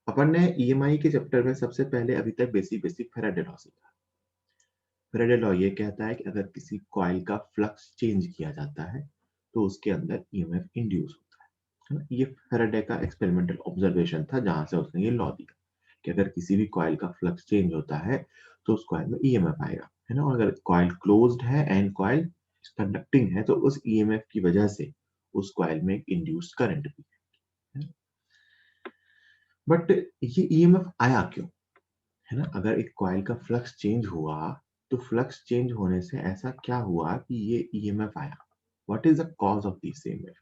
अपन ने ईएमआई के चैप्टर में सबसे पहले अभी तक बेसिक फैराडे लॉ सीखा। फैराडे लॉ ये कहता है कि अगर किसी कॉइल का फ्लक्स चेंज किया जाता है तो उसके अंदर ईएमएफ इंड्यूस होता है ना? ये फैराडे का एक्सपेरिमेंटल ऑब्जर्वेशन था जहां से उसने ये लॉ दिया कि अगर किसी भी कॉइल का फ्लक्स चेंज होता है तो उस कॉइल में ईएमएफ आएगा, है ना? और अगर कॉइल क्लोज्ड है एंड कॉइल कंडक्टिंग है तो उस ईएमएफ की वजह से उस कॉइल में एक इंड्यूस्ड करंट भी है। बट ये ईएमएफ आया क्यों, है ना? अगर एक कॉइल का फ्लक्स चेंज हुआ तो फ्लक्स चेंज होने से ऐसा क्या हुआ कि ये ईएमएफ आया? What is the cause of this EMF?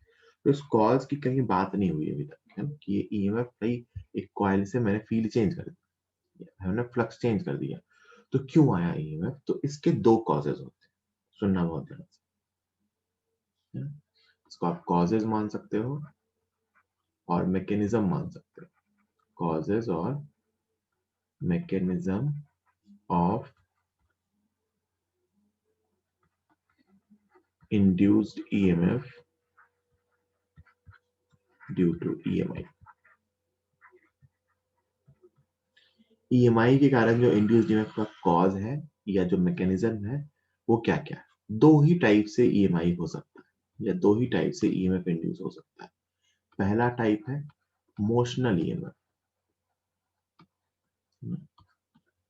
तो इस कॉज की कहीं बात नहीं हुई अभी तक, है ना? कि ये ईएमएफ भाई एक कॉइल से मैंने फील्ड चेंज कर दिया, मैंने फ्लक्स चेंज कर दिया, तो क्यों आया ईएमएफ? तो इसके दो कॉजेज होते हैं, सुनना बहुत ध्यान से, है ना? इसको आप कॉजेज मान सकते हो और मैकेनिज्म मान सकते हो। कॉजेज और mechanism of induced EMF due to EMI। EMI के कारण जो इंड्यूस्ड ईएमएफ का कॉज है या जो मैकेनिज्म है वो क्या क्या है? दो ही टाइप से ईएमआई हो सकता है या दो ही टाइप से ईएमएफ इंड्यूस हो सकता है। पहला टाइप है मोशनल ईएमएफ।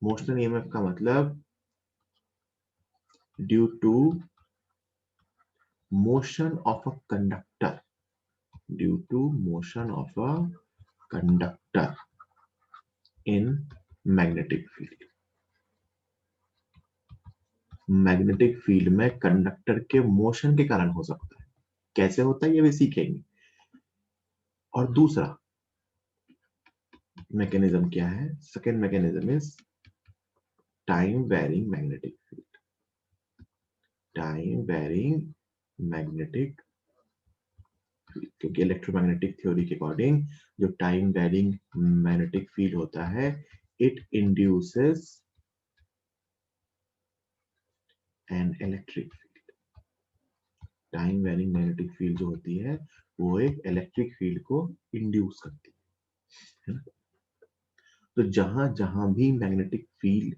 मोशनल ईएमएफ का मतलब due to motion of a conductor, due to motion of a conductor in magnetic field. Magnetic field में कंडक्टर के मोशन के कारण हो सकता है। कैसे होता है ये भी सीखेंगे। और दूसरा मैकेनिज्म क्या है? Second mechanism is time varying magnetic field. Time varying magnetic field, क्योंकि इलेक्ट्रोमैग्नेटिक थ्योरी के अकॉर्डिंग जो टाइम वेरिंग मैग्नेटिक फील्ड होता है it induces an electric field. Time varying magnetic field जो होती है वो एक इलेक्ट्रिक फील्ड को इंड्यूस करती है ना? तो जहां जहां भी मैग्नेटिक फील्ड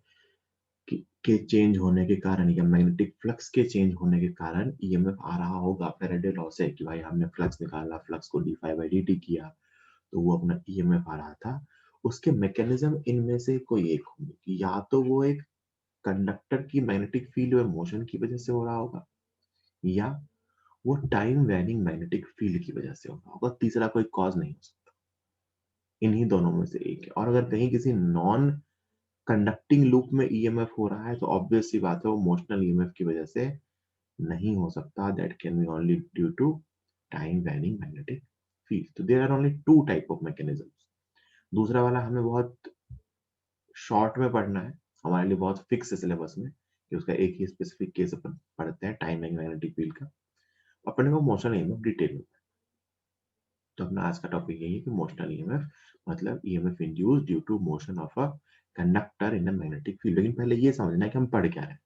के चेंज होने के कारण या मैग्नेटिक फ्लक्स के चेंज होने के कारण ईएमएफ आ रहा होगा फैराडे लॉ से कि भाई हमने फ्लक्स निकाला, फ्लक्स को d phi by D t किया तो वो अपना ईएमएफ आ रहा था। उसके मैकेनिज्म इनमें से कोई एक होंगे कि या तो वो एक कंडक्टर की मैग्नेटिक फील्ड में मोशन की वजह से हो रहा होगा या वो टाइम वैरिंग मैग्नेटिक फील्ड की वजह से हो रहा होगा। तीसरा कोई कॉज नहीं हो सकता, इन्हीं दोनों में से एक है। और अगर कहीं किसी नॉन कंडक्टिंग लूप में ईएमएफ हो रहा है तो ऑब्वियस सी बात है वो मोशनल ईएमएफ की वजह से नहीं हो सकता। That can be only due to time varying magnetic field. तो there are only two type of mechanisms. दूसरा वाला हमें बहुत शॉर्ट में पढ़ना है, हमारे लिए बहुत फिक्स है सिलेबस में कि उसका एक ही स्पेसिफिक केस अपन पढ़ते हैं टाइम वैरिंग मैग्नेटिक फील्ड का। अपने को मोशन ईएमएफ डिटेल में। तो अपना आज का टॉपिक यही है कि मोशनल ईएमएफ मतलब EMF induced due to motion of a conductor in a magnetic field. लेकिन पहले ये समझना है कि हम पढ़ क्या रहे हैं,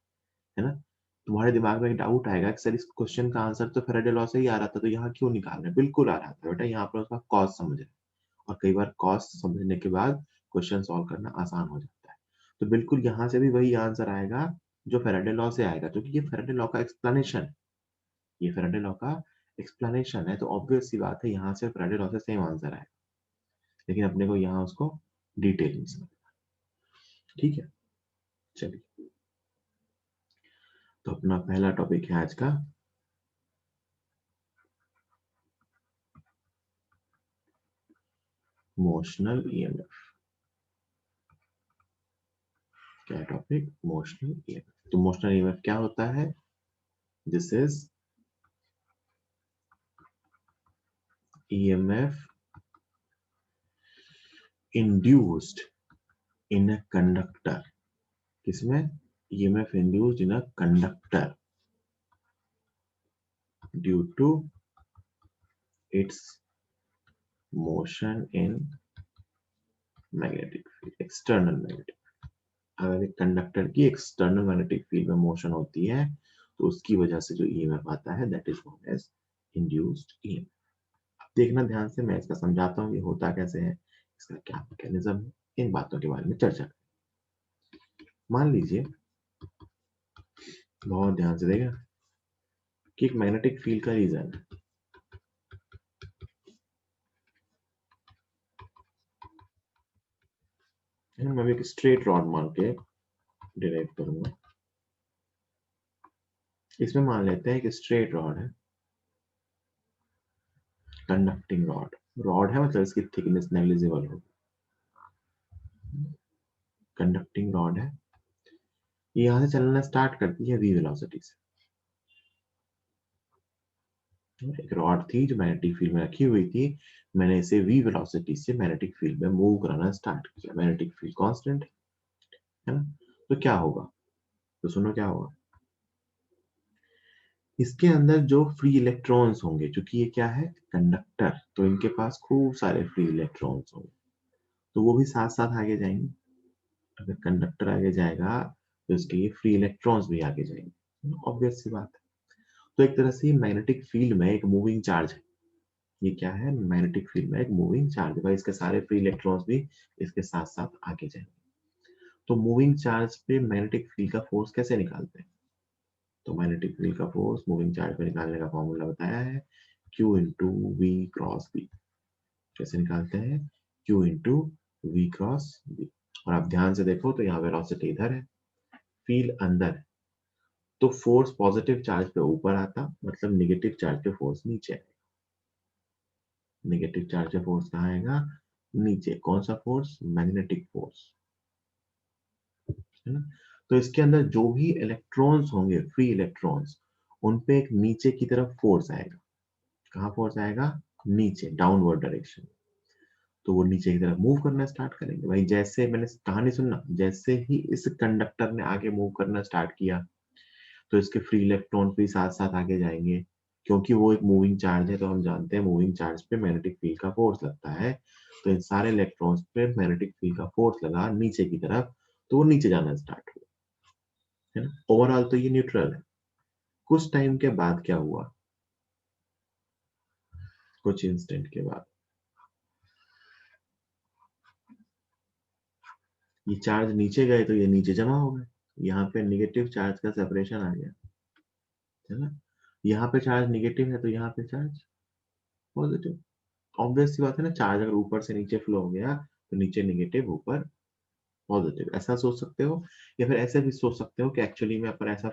है ना? तुम्हारे दिमाग में एक डाउट आएगा कि सर इस क्वेश्चन का आंसर तो फैराडे लॉ से ही आ रहा था तो यहाँ क्यों निकाल रहे हैं? बिल्कुल आ रहा था बेटा, यहाँ पर उसका कॉज समझ रहे हैं और कई बार कॉज समझने के बाद क्वेश्चन सॉल्व करना आसान हो जाता है। तो बिल्कुल यहाँ से भी वही आंसर आएगा जो फैराडे लॉ से आएगा, क्योंकि ये फैराडे लॉ का एक्सप्लेनेशन है। ये फैराडे लॉ का एक्सप्लेनेशन है तो ऑब्वियस सी बात है यहाँ से फैराडे लॉ से सेम आंसर आएगा, लेकिन अपने को यहाँ उसको डिटेल में समझना। ठीक है, चलिए। तो अपना पहला टॉपिक है आज का मोशनल ईएमएफ। क्या टॉपिक? Motional EMF. तो मोशनल ईएमएफ क्या होता है? This is EMF induced in a conductor. किसमें? EMF induced in a conductor due to its motion in magnetic field, external magnetic. अगर एक कंडक्टर की एक्सटर्नल मैग्नेटिक फील्ड में मोशन होती है तो उसकी वजह से जो ईएमएफ आता है that is known as induced EMF. देखना ध्यान से, मैं इसका समझाता हूँ ये होता कैसे है, इसका क्या मैकेनिज्म है, इन बातों के बारे में चर्चा करें। मान लीजिए, बहुत ध्यान से देखें कि एक मैग्नेटिक फील्ड का रीजन है। मैं एक स्ट्रेट रॉड मान के डिराइव करूंगा। इसमें मान लेते हैं एक स्ट्रेट रॉड है, कंडक्टिंग रॉड। रॉड है मतलब इसकी थिकनेस नेग्लिजिबल हो, कंडक्टिंग रॉड है। ये यहां से चलना स्टार्ट करती है v वेलोसिटी से। एक रॉड थी जो मैग्नेटिक फील्ड में रखी हुई थी, मैंने इसे v वेलोसिटी से मैग्नेटिक फील्ड में मूव कराना स्टार्ट किया। मैग्नेटिक फील्ड कांस्टेंट है ना। तो क्या होगा, तो सुनो क्या होगा। इसके अंदर जो फ्री इलेक्ट्रॉन्स होंगे, क्योंकि ये क्या है, कंडक्टर, तो इनके पास खूब सारे फ्री इलेक्ट्रॉन्स होंगे, तो वो भी साथ साथ आगे जाएंगे। अगर कंडक्टर आगे जाएगा तो इसके लिए फ्री इलेक्ट्रॉन्स भी आगे जाएंगे, ऑब्वियस सी बात है। तो एक तरह से मैग्नेटिक फील्ड में एक मूविंग चार्ज है। ये क्या है, मैग्नेटिक फील्ड में एक मूविंग चार्ज है, इसके सारे फ्री इलेक्ट्रॉन्स भी इसके साथ साथ आगे जाएंगे। तो मूविंग चार्ज पे मैग्नेटिक फील्ड का फोर्स कैसे निकालते हैं, तो मैग्नेटिक फील्ड का फोर्स मूविंग चार्ज पे निकालने का फॉर्मूला बताया है, Q into V cross B. कैसे निकालते हैं, Q into V cross B. और आप ध्यान से देखो तो यहाँ वेलोसिटी इधर है, फील्ड अंदर है, तो फोर्स पॉजिटिव चार्ज पे ऊपर आता, मतलब निगेटिव चार्ज पे फोर्स नीचे आएगा। नेगेटिव चार्ज पे फोर्स कहाँ आएगा, नीचे। कौन सा फोर्स, मैग्नेटिक फोर्स, है ना। तो इसके अंदर जो भी इलेक्ट्रॉन्स होंगे, फ्री इलेक्ट्रॉन्स, उन पे एक नीचे की तरफ फोर्स आएगा। कहाँ फोर्स आएगा, नीचे, डाउनवर्ड डायरेक्शन। तो वो नीचे की तरफ मूव करना स्टार्ट करेंगे। भाई जैसे मैंने कहानी सुनना, जैसे ही इस कंडक्टर ने आगे मूव करना स्टार्ट किया तो इसके फ्री इलेक्ट्रॉन भी साथ साथ आगे जाएंगे, क्योंकि वो एक मूविंग चार्ज है। तो हम जानते हैं मूविंग चार्ज पे मैग्नेटिक फील्ड का फोर्स लगता है, तो इन सारे इलेक्ट्रॉन्स पे मैग्नेटिक फील्ड का फोर्स लगा नीचे की तरफ, तो वो नीचे जाना स्टार्ट हुआ, है ना। ओवरऑल तो ये न्यूट्रल है। कुछ टाइम के बाद क्या हुआ, कुछ इंस्टेंट के बाद ये चार्ज नीचे गए तो ये नीचे जमा हो गए। यहाँ पे निगेटिव चार्ज का सेपरेशन आ गया, है ना। यहाँ पे चार्ज निगेटिव है तो यहाँ पे चार्ज पॉजिटिव। ऑब्वियस सी बात है ना, चार्ज अगर ऊपर से नीचे फ्लो हो गया तो नीचे निगेटिव ऊपर पॉजिटिव, ऐसा सोच सकते हो। या फिर ऐसे भी सोच सकते हो कि एक्चुअली में अपन ऐसा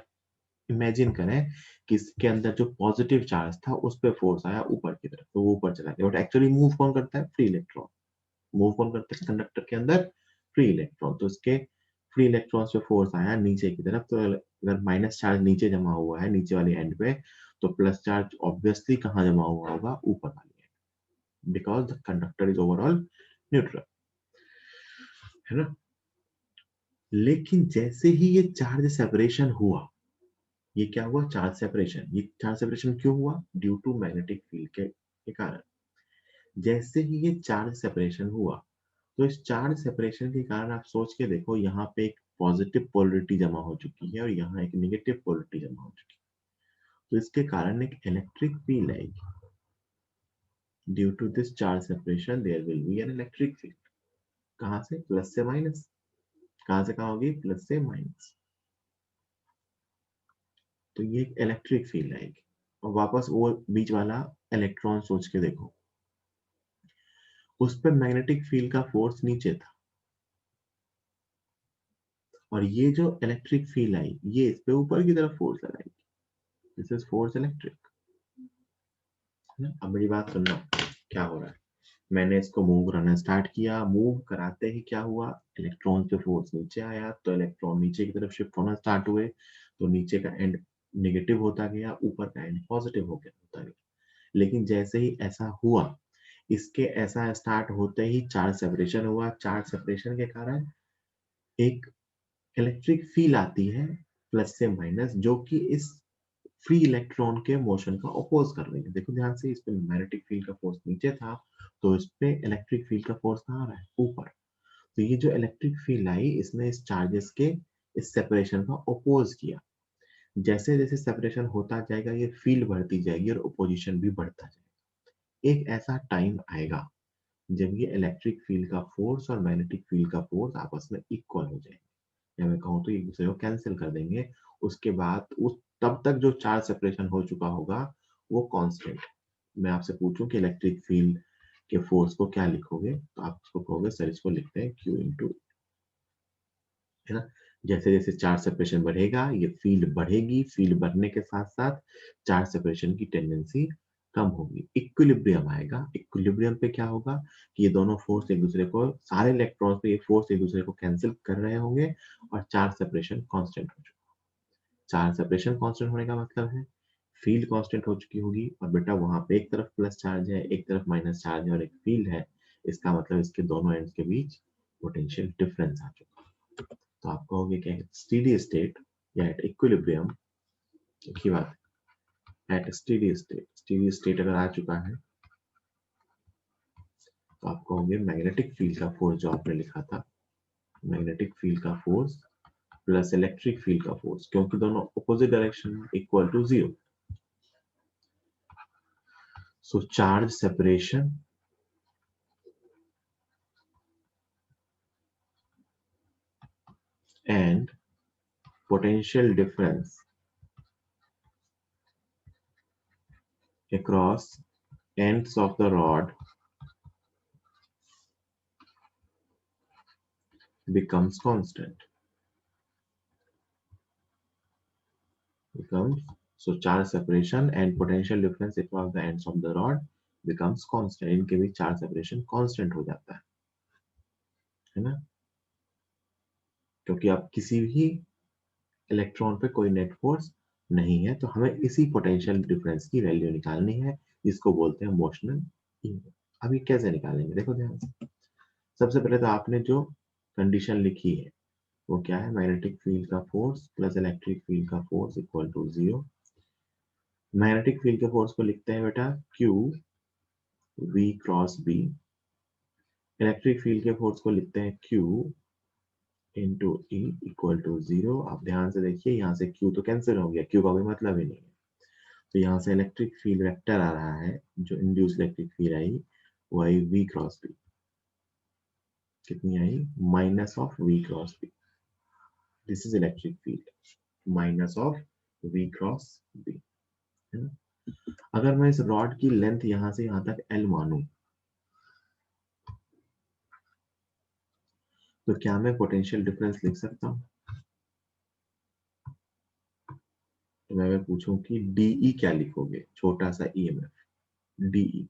इमेजिन करें कि इसके अंदर जो पॉजिटिव चार्ज था उस पर फोर्स आया ऊपर की तरफ, तो वो ऊपर चला गया। बट एक्चुअली मूव कौन करता है, फ्री इलेक्ट्रॉन। मूव कौन करते हैं, कंडक्टर के अंदर फ्री इलेक्ट्रॉन। तो इसके फ्री इलेक्ट्रॉन्स पे फोर्स आया नीचे की तरफ, तो अगर माइनस चार्ज नीचे जमा हुआ है नीचे वाली एंड पे, तो प्लस चार्ज ऑब्वियसली कहाँ जमा हुआ होगा, ऊपर वाली and, because the conductor is overall neutral, है ना। लेकिन जैसे ही ये चार्ज सेपरेशन हुआ, ये क्या हुआ, चार्ज सेपरेशन। ये चार्ज सेपरेशन क्यों हुआ, ड्यू टू मैग्नेटिक फील्ड के कारण। जैसे ही ये चार्ज सेपरेशन हुआ, तो इस चार्ज सेपरेशन के कारण आप सोच के देखो, यहाँ पे एक पॉजिटिव पोलरिटी जमा हो चुकी है और यहाँ एक नेगेटिव पोलरिटी जमा हो चुकी है। तो इसके कारण एक इलेक्ट्रिक फील्ड आएगी। Due to this charge separation there will be an electric field. कहाँ से, प्लस से माइनस। कहाँ से कहाँ होगी, प्लस से माइनस। तो ये एक इलेक्ट्रिक फील्ड आएगी। और वापस वो बीच वाला इलेक्ट्रॉन सोच के देखो, उस पर मैग्नेटिक फील्ड का फोर्स नीचे था, और ये जो इलेक्ट्रिक फील्ड आई ये इस पे ऊपर की तरफ फोर्स लगाएगी। This is force electric. अब मेरी बात सुनना, क्या हो रहा है, मैंने इसको मूव कराना स्टार्ट किया, मूव कराते ही क्या हुआ, इलेक्ट्रॉन पे फोर्स नीचे आया, तो इलेक्ट्रॉन नीचे की तरफ शिफ्ट होना स्टार्ट हुए, तो नीचे का एंड नेगेटिव होता गया, ऊपर का एंड पॉजिटिव होता गया। लेकिन जैसे ही ऐसा हुआ, इसके ऐसा स्टार्ट होते ही चार्ज सेपरेशन हुआ। चार्ज सेपरेशन के कारण एक इलेक्ट्रिक फील्ड आती है, प्लस से माइनस, जो कि इस फ्री इलेक्ट्रॉन के मोशन का अपोज कर रही है। देखो ध्यान से, इस पे मैग्नेटिक फील्ड का फोर्स नीचे था, तो इस पे इलेक्ट्रिक फील्ड का फोर्स कहाँ आ रहा है, ऊपर। तो ये जो इलेक्ट्रिक फील्ड आई, इसने इस चार्जेस के इस सेपरेशन का अपोज किया। जैसे जैसे सेपरेशन होता जाएगा ये फील्ड बढ़ती जाएगी और अपोजिशन भी बढ़ता जाएगा। एक ऐसा टाइम आएगा जब ये इलेक्ट्रिक फील्ड का फोर्स और मैग्नेटिक फील्ड का फोर्स आपस में इक्वल हो जाएंगे, या मैं कहूँ तो एक दूसरे को कैंसिल कर देंगे, उसके बाद उस तब तक जो चार्ज सेपरेशन हो चुका होगा वो कांस्टेंट। मैं आपसे पूछूं कि इलेक्ट्रिक फील्ड के फोर्स को क्या लिखोगे, तो आप उसको कहोगे सर इसको लिखते हैं Q इंटू, है ना। जैसे जैसे चार्ज सेपरेशन बढ़ेगा ये फील्ड बढ़ेगी, फील्ड बढ़ने के साथ साथ चार्ज सेपरेशन की टेंडेंसी कम होगी, इक्विलिब्रियम आएगा। इक्विलिब्रियम पे क्या होगा कि ये दोनों फोर्स एक दूसरे को, सारे इलेक्ट्रॉन्स पे ये फोर्स एक दूसरे को कैंसिल कर रहे होंगे और चार्ज सेपरेशन कांस्टेंट हो चुका। चार्ज सेपरेशन कांस्टेंट होने का मतलब है फील्ड कांस्टेंट हो चुकी होगी, और बेटा वहां पे एक तरफ प्लस चार्ज है, एक तरफ माइनस चार्ज है और एक फील्ड है, इसका मतलब इसके दोनों एंड्स के बीच पोटेंशियल डिफरेंस आ चुका। तो आप कहोगे कि स्टेडी स्टेट या एट इक्विलिब्रियम, एक ही बात है, एट स्टेडी स्टेट अगर आ चुका है तो आप कहोगे मैग्नेटिक फील्ड का फोर्स जो आपने लिखा था, मैग्नेटिक फील्ड का फोर्स प्लस इलेक्ट्रिक फील्ड का फोर्स, क्योंकि दोनों opposite direction equal to 0, so charge separation and potential difference across ends of the rod becomes constant. So charge separation and potential difference across the ends of the rod becomes constant. इनके बीच charge separation constant हो जाता है ना, क्योंकि अब किसी भी electron पे कोई नेट फोर्स नहीं है, तो हमें इसी पोटेंशियल डिफरेंस की वैल्यू निकालनी है, जिसको बोलते हैं मोशनल ईएमएफ। अभी कैसे निकालेंगे देखो ध्यान से। सबसे पहले तो आपने जो कंडीशन लिखी है वो क्या है, मैग्नेटिक फील्ड का फोर्स प्लस इलेक्ट्रिक फील्ड का force equal to 0। Magnetic field के फोर्स को लिखते हैं बेटा Q V cross B, electric field के फोर्स को लिखते हैं Q into E equal to 0। आप ध्यान से देखिए यहाँ से Q तो कैंसिल हो गया, Q का कोई मतलब ही नहीं है, तो यहाँ से इलेक्ट्रिक फील्ड वेक्टर आ रहा है, जो इंड्यूस इलेक्ट्रिक फील्ड आई वो आई V क्रॉस B, कितनी आई minus of V cross B, this is electric field minus of V cross B, है ना। अगर मैं इस रॉड की लेंथ यहां से यहां तक L मानूं, तो क्या मैं पोटेंशियल डिफरेंस लिख सकता हूं। तो मैं पूछूं कि DE क्या लिखोगे, छोटा सा EMF DE,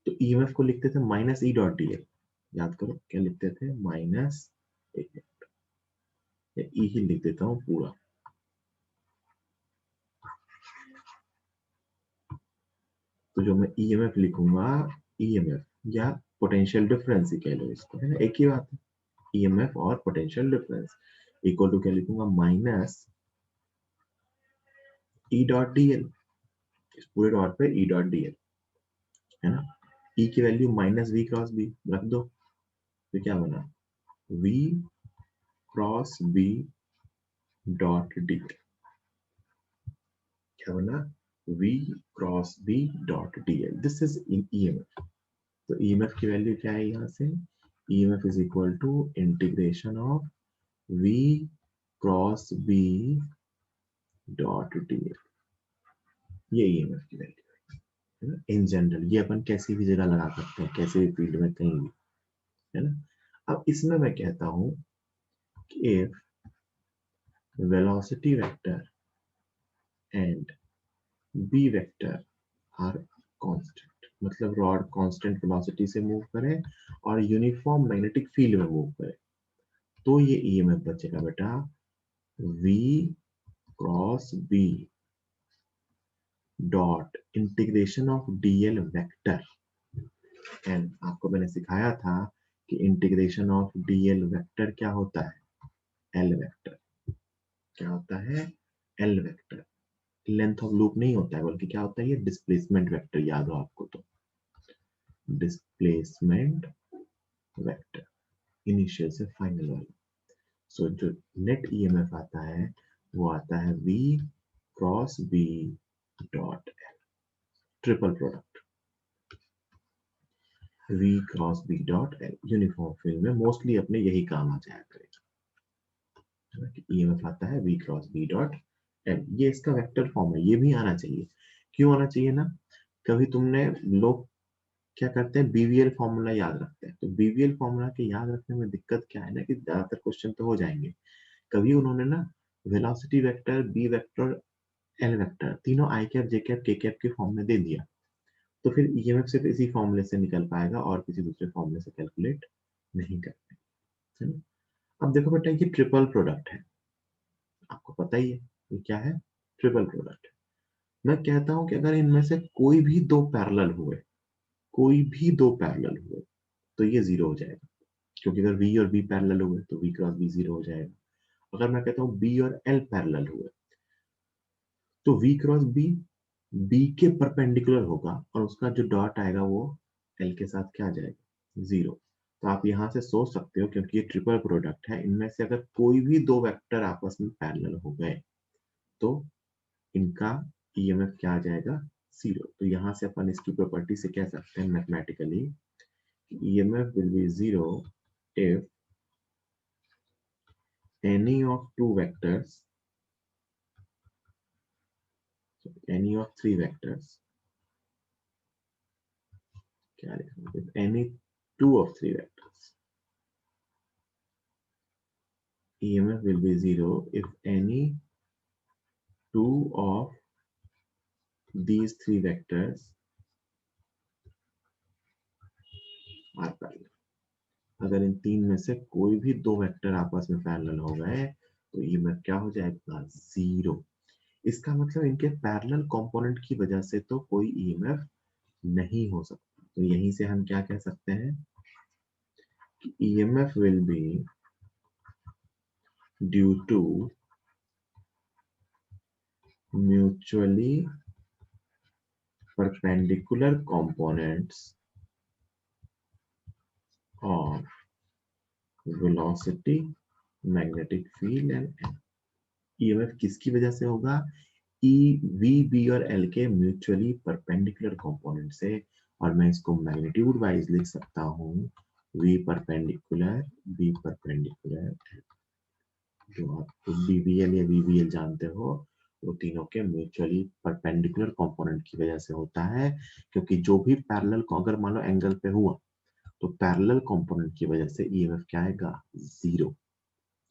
तो EMF को लिखते थे माइनस E डॉट DL, याद करो क्या लिखते थे माइनस, एक मिनट E ही लिख देता हूं पूरा, तो जो मैं EMF लिखूंगा, EMF या पोटेंशियल डिफरेंस ही कह लो इसको, है ना, एक ही बात है, EMF और पोटेंशियल डिफरेंस इक्वल टू क्या लिखूंगा माइनस E डॉट DL, इस पूरे डॉट पे E डॉट DL, है ना। E की value minus V cross B रख दो, तो क्या बना V क्रॉस B डॉट DL, क्या बना V क्रॉस B डॉट DL, this is in EMF। तो EMF की वैल्यू क्या है यहाँ से, EMF is equal to integration of V cross B डॉट DL, ये EMF की वैल्यू है ना। इन जनरल ये अपन कैसी भी जगह लगा सकते हैं, कैसे भी फील्ड में कहीं भी, है ना। अब इसमें मैं कहता हूं कि if velocity vector and b vector are constant, मतलब रॉड कांस्टेंट वेलोसिटी से मूव करे और यूनिफॉर्म मैग्नेटिक फील्ड में मूव करे, तो ये ईएमएफ बचेगा बेटा v cross b dot integration of dl vector, and आपको मैंने सिखाया था कि इंटीग्रेशन ऑफ dl वेक्टर क्या होता है, l वेक्टर, क्या होता है l vector, length of loop नहीं होता है, बल्कि क्या होता है ये डिस्प्लेसमेंट वेक्टर, याद हो आपको तो, डिस्प्लेसमेंट वेक्टर इनिशियल से फाइनल वाला। सो जो नेट ईएमएफ आता है वो आता है v cross b dot l, triple product. V cross B dot L uniform field में मोस्टली अपने यही काम आ जाया करेगा। ईएमएफ आता है V cross B dot L, ये इसका वेक्टर फॉर्म है, ये भी आना चाहिए। क्यों आना चाहिए ना, कभी तुमने लोग क्या करते हैं बीवीएल फॉर्मूला याद रखते हैं, तो बीवीएल फॉर्मूला के याद रखने में दिक्कत क्या है ना कि ज्यादातर क्वेश्चन तो हो जाएंगे, कभी उन्होंने ना velocity vector, B vector, L vector तीनों I cap J cap K cap के फॉर्म में दे दिया, तो फिर ईएमएफ सिर्फ इसी फॉर्मूले से निकल पाएगा और किसी दूसरे फॉर्मूले से कैलकुलेट नहीं कर पाएगा, है ना। अब देखो बेटा ये ट्रिपल प्रोडक्ट है, आपको पता ही है ये क्या है, ट्रिपल प्रोडक्ट है। मैं कहता हूं कि अगर इनमें से कोई भी दो पैरेलल हुए, कोई भी दो पैरेलल हुए तो ये जीरो हो जाएगा, क्योंकि अगर V और B पैरेलल हुए तो V क्रॉस B जीरो हो जाएगा। अगर मैं कहता हूँ B और L पैरेलल हुए तो V क्रॉस B के परपेंडिकुलर होगा और उसका जो डॉट आएगा वो L के साथ क्या आ जाएगा, जीरो। तो आप यहाँ से सोच सकते हो क्योंकि ये ट्रिपल प्रोडक्ट है, इनमें से अगर कोई भी दो वेक्टर आपस में पैरेलल हो गए तो इनका ईएमएफ क्या आ जाएगा, जीरो। तो यहाँ से अपन इसकी प्रॉपर्टी से कह सकते हैं mathematically EMF will be zero if any of two vectors, so any of three vectors, क्या लिखना, if any two of three vectors, EMF will be zero if any two of these three vectors are parallel. अगर इन तीन में से कोई भी दो vector आपस में पैरेलल हो गए तो EMF क्या हो जाएगा, जीरो। इसका मतलब इनके पैरेलल कंपोनेंट की वजह से तो कोई EMF नहीं हो सकता, तो यहीं से हम क्या कह सकते हैं कि EMF will be due to mutually perpendicular components of velocity, magnetic field and EMF किसकी वजह से होगा, E, V, B और L के म्यूचुअली परपेंडिकुलर कंपोनेंट से, और मैं इसको मैग्नीट्यूड वाइज लिख सकता हूँ V परपेंडिकुलर, B परपेंडिकुलर, जो आप BBL या VBL जानते हो वो तीनों के म्यूचुअली परपेंडिकुलर कंपोनेंट की वजह से होता है, क्योंकि जो भी पैरेलल अगर मान लो एंगल पे हुआ तो पैरेलल कंपोनेंट की वजह से ईएमएफ क्या आएगा, जीरो।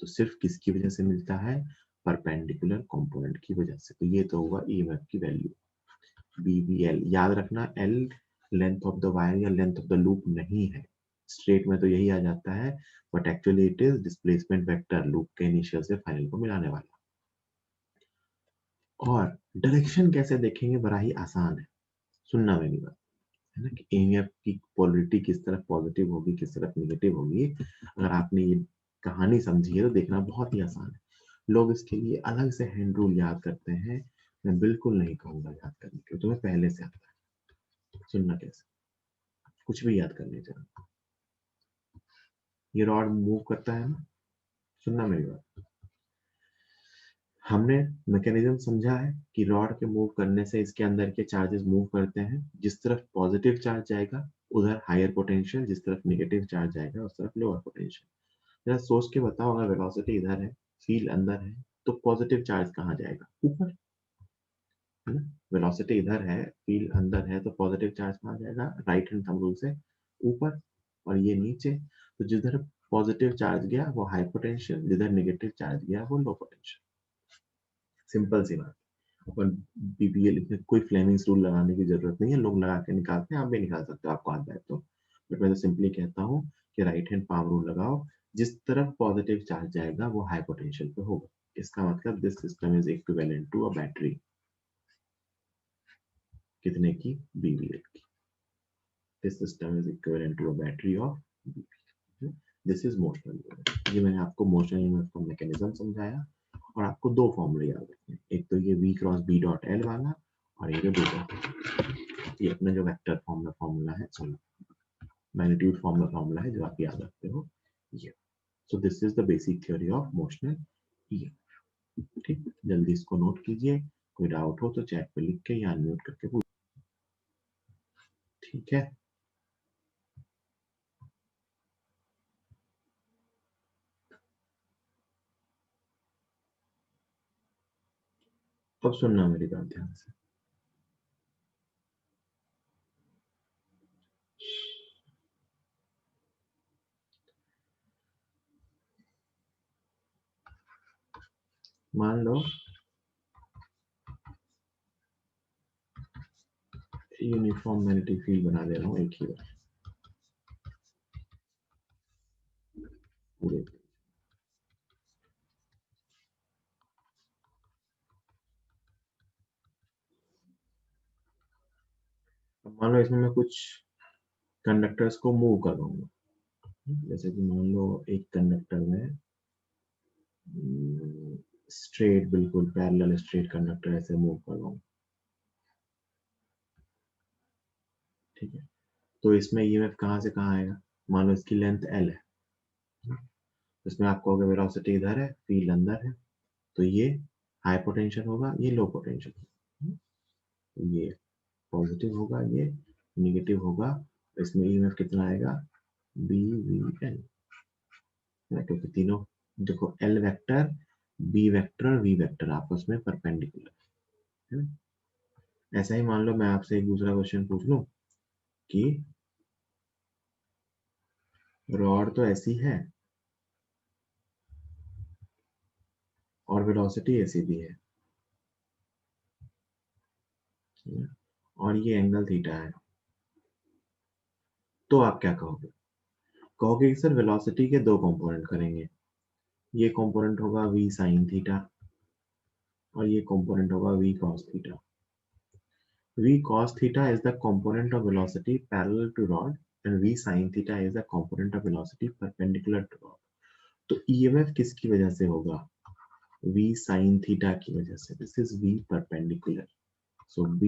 तो सिर्फ किसकी वजह से मिलता है, परपेंडिकुलर कंपोनेंट की वजह से। तो ये तो होगा ईएमएफ की वैल्यू। बीबीएल याद रखना, L length of the wire या लेंथ ऑफ द लूप नहीं है, स्ट्रेट में तो यही आ जाता है, but actually it is displacement vector loop के इनिशियल से फाइनल को मिलाने वाला। और डायरेक्शन कैसे देखेंगे, बड़ा ही आसान है, सुनना मेरी बात, है ना, कि ईएमएफ की पोलरिटी किस तरफ पॉजिटिव होगी किस तरफ नेगेटिव होगी। अगर आपने ये कहानी समझी है तो देखना बहुत ही आसान है। लोग इसके लिए अलग से हैंड रूल याद करते हैं, मैं बिल्कुल नहीं कहूंगा याद करने के, तुम्हें पहले से आता है। सुनना कैसे, कुछ भी याद करने जाओ, ये रॉड मूव करता है ना, सुनना मेरी बात, हमने मैकेनिज्म समझा है कि रॉड के मूव करने से इसके अंदर के चार्जेस मूव करते हैं, जिस तरफ पॉजिटिव चार्ज जाएगा उधर हायर पोटेंशियल, जिस तरफ नेगेटिव चार्ज जाएगा उस तरफ लोअर पोटेंशियल। जरा सोच के बताओ, अगर वेलोसिटी इधर है फील्ड अंदर है तो पॉजिटिव चार्ज कहाँ जाएगा, ऊपर, है ना। वेलोसिटी इधर है फील्ड अंदर है तो पॉजिटिव चार्ज कहाँ जाएगा, राइट हैंड थंब रूल से ऊपर, और ये नीचे। तो जिधर पॉजिटिव चार्ज गया वो हाई पोटेंशियल, जिधर नेगेटिव चार्ज गया वो लो पोटेंशियल। सिंपल सी बात। अपन बीबीएल इसमें कोई फ्लेमिंग्स रूल लगाने की जरूरत नहीं है, लोग लगा के निकालते हैं, आप भी निकाल सकते हो आपको आता है तो, बट मैं तो सिंपली कहता हूँ कि राइट हैंड पाम रूल लगाओ, जिस तरफ पॉजिटिव चार्ज जाएगा वो हाई पोटेंशियल पे होगा। इसका मतलब this system is equivalent to a battery, कितने की, बीबीएल की। This system is equivalent to a battery of BBL. This is motional. ये मैंने आपको मोशनल का मैकेनिज्म समझाया, और आपको दो फॉर्मूले याद रखने, एक तो ये V cross B dot L वाला, और ये जो दूसरा, ये अपना जो वेक्टर फॉर्मूला है, सॉरी मैग्नीट्यूड फॉर्मूला है जो आप याद रखते हो ये। सो this is the basic theory of motional EMF. ठीक, जल्दी इसको नोट कीजिए, कोई डाउट हो तो चैट पे लिख के या अनम्यूट करके पूछ, ठीक है। अब सुनना मेरी बात ध्यान से। मान लो यूनिफॉर्म मैग्नेटिक फील्ड बना दे रहा हूँ एक ही बार पूरे। अब मान लो इसमें मैं कुछ कंडक्टर्स को मूव कर दूंगा, जैसे कि मान लो एक कंडक्टर में स्ट्रेट, बिल्कुल पैरेलल स्ट्रेट कंडक्टर ऐसे मूव कर रहा हूँ, ठीक है। तो इसमें ईएमएफ कहाँ से कहाँ आएगा? मान लो इसकी लेंथ एल है, इसमें आप कहोगे वेलोसिटी इधर है, फील्ड अंदर है, तो ये हाई पोटेंशियल होगा, ये लो पोटेंशियल होगा, ये पॉजिटिव होगा, ये निगेटिव होगा। इसमें ईएमएफ कितना आएगा? बी वी एल, क्योंकि तीनों देखो एल वेक्टर, बी वेक्टर और वी वेक्टर आपस में परपेंडिकुलर है ना। ऐसा ही मान लो मैं आपसे एक दूसरा क्वेश्चन पूछ लूं कि रॉड तो ऐसी है और वेलोसिटी ऐसी भी है, और ये एंगल थीटा है, तो आप क्या कहोगे? कहोगे कि सर वेलोसिटी के दो कंपोनेंट करेंगे, ये कंपोनेंट होगा v sin थीटा और ये कंपोनेंट होगा v cos theta. v cos theta is the component of velocity parallel to rod and v sin theta is the component of velocity perpendicular to rod। तो EMF किसकी वजह से होगा? v sin theta की वजह से। This is v perpendicular, so v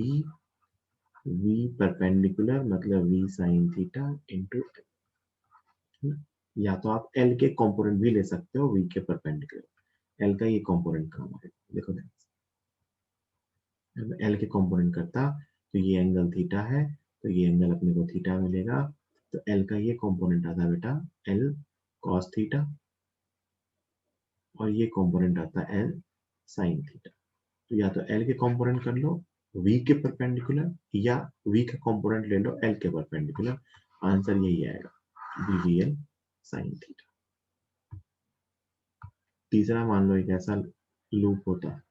perpendicular मतलब v sin theta into L। या तो आप L के कंपोनेंट भी ले सकते हो v के परपेंडिकुलर, L का ये कंपोनेंट काम है, देखो एल के कंपोनेंट करता तो ये एंगल थीटा है, तो ये एंगल अपने को थीटा मिलेगा, तो एल का ये कंपोनेंट आता बेटा एल कॉस थीटा और ये कंपोनेंट आता एल साइन थीटा। तो या तो एल के कंपोनेंट कर लो v के परपेंडिकुलर या v का कंपोनेंट ले लो एल के परपेंडिकुलर, आंसर यही आएगा bvl साइन थीटा। तीसरा मान लो एक ऐसा लूप होता,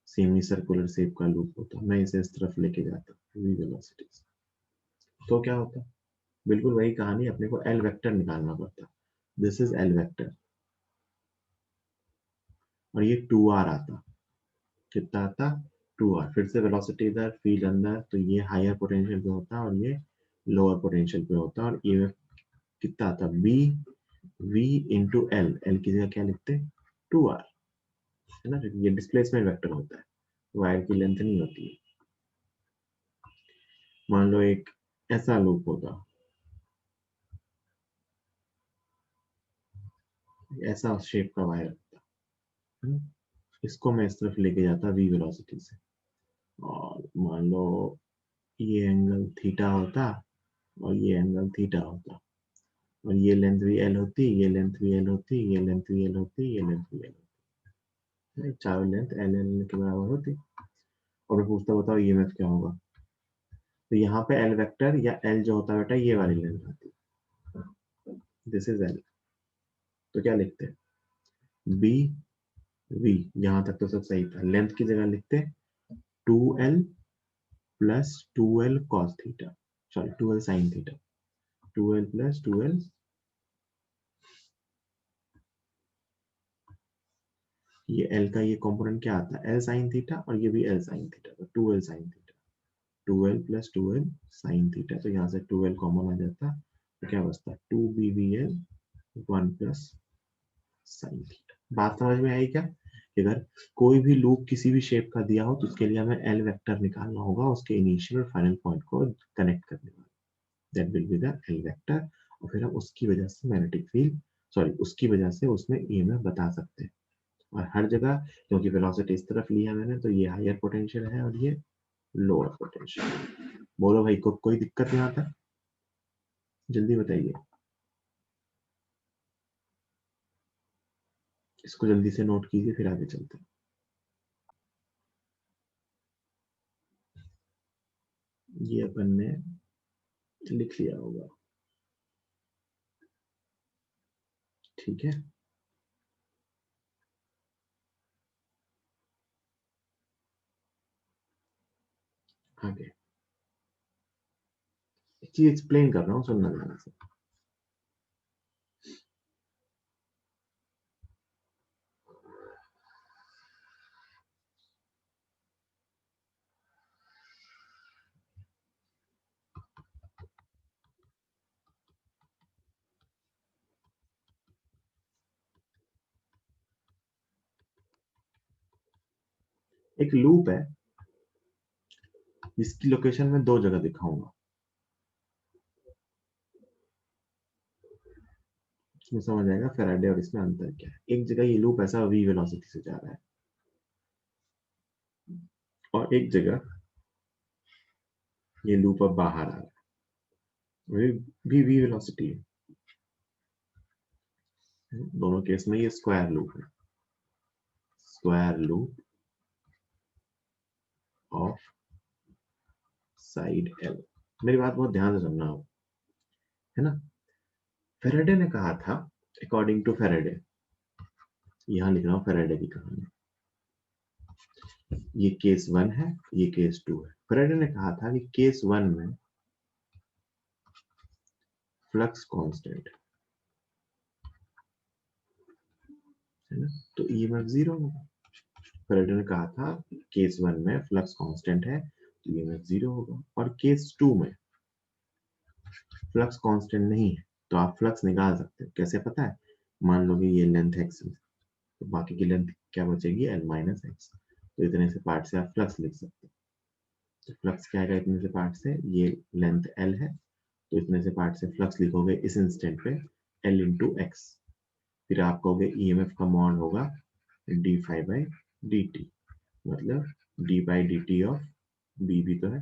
सेमी सर्कुलर शेप का लूप होता, मैं इसे इस तरफ लेके जाता v वेलोसिटी से, तो क्या होता? बिल्कुल वही कहानी, अपने को एल वेक्टर निकालना पड़ता। दिस इज एल वेक्टर और ये 2r आता, कितना आता? 2r। फिर से वेलोसिटी इधर, फील्ड अंदर, तो ये हायर पोटेंशियल पे होता और ये लोअर पोटेंशियल पे होता, और ये कितना आता? B V into L, L की जगह क्या लिखते? 2r, है ना। ये डिस्प्लेसमेंट वेक्टर होता है, वायर की लेंथ नहीं होती है। मान लो एक ऐसा लूप होता, ऐसा शेप का वायर होता है ना? इसको मैं इस तरफ लेके जाता v वेलोसिटी से, और मान लो ये एंगल थीटा होता और ये एंगल थीटा होता, और ये लेंथ भी एल होती, ये लेंथ भी एल होती, ये लेंथ भी एल होती, ये लेंथ भी एल होती, चारों लेंथ एल एल के बराबर होती। और मैं पूछता बताओ ईएमएफ क्या होगा? तो यहाँ पे एल वेक्टर या एल जो होता है बेटा ये वाली लेंथ होती, दिस इज एल, तो क्या लिखते हैं? बी वी, यहाँ तक तो सब सही था, लेंथ की जगह लिखते 2l plus 2l cos theta, sorry 2l sine theta, 2l plus 2l, ये एल का ये कंपोनेंट क्या आता है? एल साइन थीटा, और ये भी एल साइन थीटा, तो 2l sine theta, 2l plus 2l sine theta, तो यहाँ से 2l कॉमन आ जाता, तो क्या बचता? 2bvl 1 plus sine theta. बात समझ में आई क्या? कि अगर कोई भी लूप किसी भी शेप का दिया हो तो उसके लिए हमें एल वेक्टर निकालना होगा, उसके इनिशियल और फाइनल पॉइंट को कनेक्ट करने वाला, that will be the L vector, और फिर हम उसकी वजह से मैग्नेटिक फील्ड, सॉरी उसकी वजह से उसमें ईएमएफ बता सकते हैं। और हर जगह क्योंकि वेलोसिटी इस तरफ लिया मैंने, तो ये हायर पोटेंशियल है और ये लोअर पोटेंशियल। बोलो भाई को कोई दिक्कत नहीं आता? जल्दी बताइए, इसको जल्दी से नोट कीजिए फिर आगे चलते हैं। ये अपन ने लिख लिया होगा, ठीक है। आगे एक चीज एक्सप्लेन कर रहा हूँ, सुनना ध्यान से। एक लूप है जिसकी लोकेशन मैं 2 जगह दिखाऊंगा, इसमें समझ आएगा फैराडे और इसमें अंतर क्या है। एक जगह ये लूप ऐसा v वेलोसिटी से जा रहा है, और एक जगह ये लूप अब बाहर आ रहा है, भी v वेलोसिटी है। दोनों केस में ये स्क्वायर लूप है, square loop of side L। मेरी बात बहुत ध्यान से सुनना हो, है ना। फेराडे ने कहा था, अकॉर्डिंग टू फेराडे, यहां लिख रहा हूं फेराडे की कहानी, ये केस 1 है, ये केस 2 है। फेराडे ने कहा था कि केस 1 में फ्लक्स कांस्टेंट है ना, तो ईएमएफ 0 होगा। फेराडे ने कहा था केस 1 में फ्लक्स कांस्टेंट है तो ईएमएफ 0 होगा, और केस 2 में फ्लक्स कांस्टेंट नहीं है तो आप फ्लक्स निकाल सकते हो। कैसे पता है? मान लो कि ये लेंथ x है, तो बाकी की लेंथ क्या बचेगी, l माइनस एक्स। तो इतने से पार्ट से आप फ्लक्स लिख सकते हो। तो फ्लक्स क्या आएगा इतने से पार्ट से, ये लेंथ l है, तो इतने से पार्ट से फ्लक्स लिखोगे इस इंस्टेंट पे l इंटू एक्स। फिर आप कहोगे ईएमएफ का मॉड होगा D phi by D T, मतलब D by D T of B भी तो है,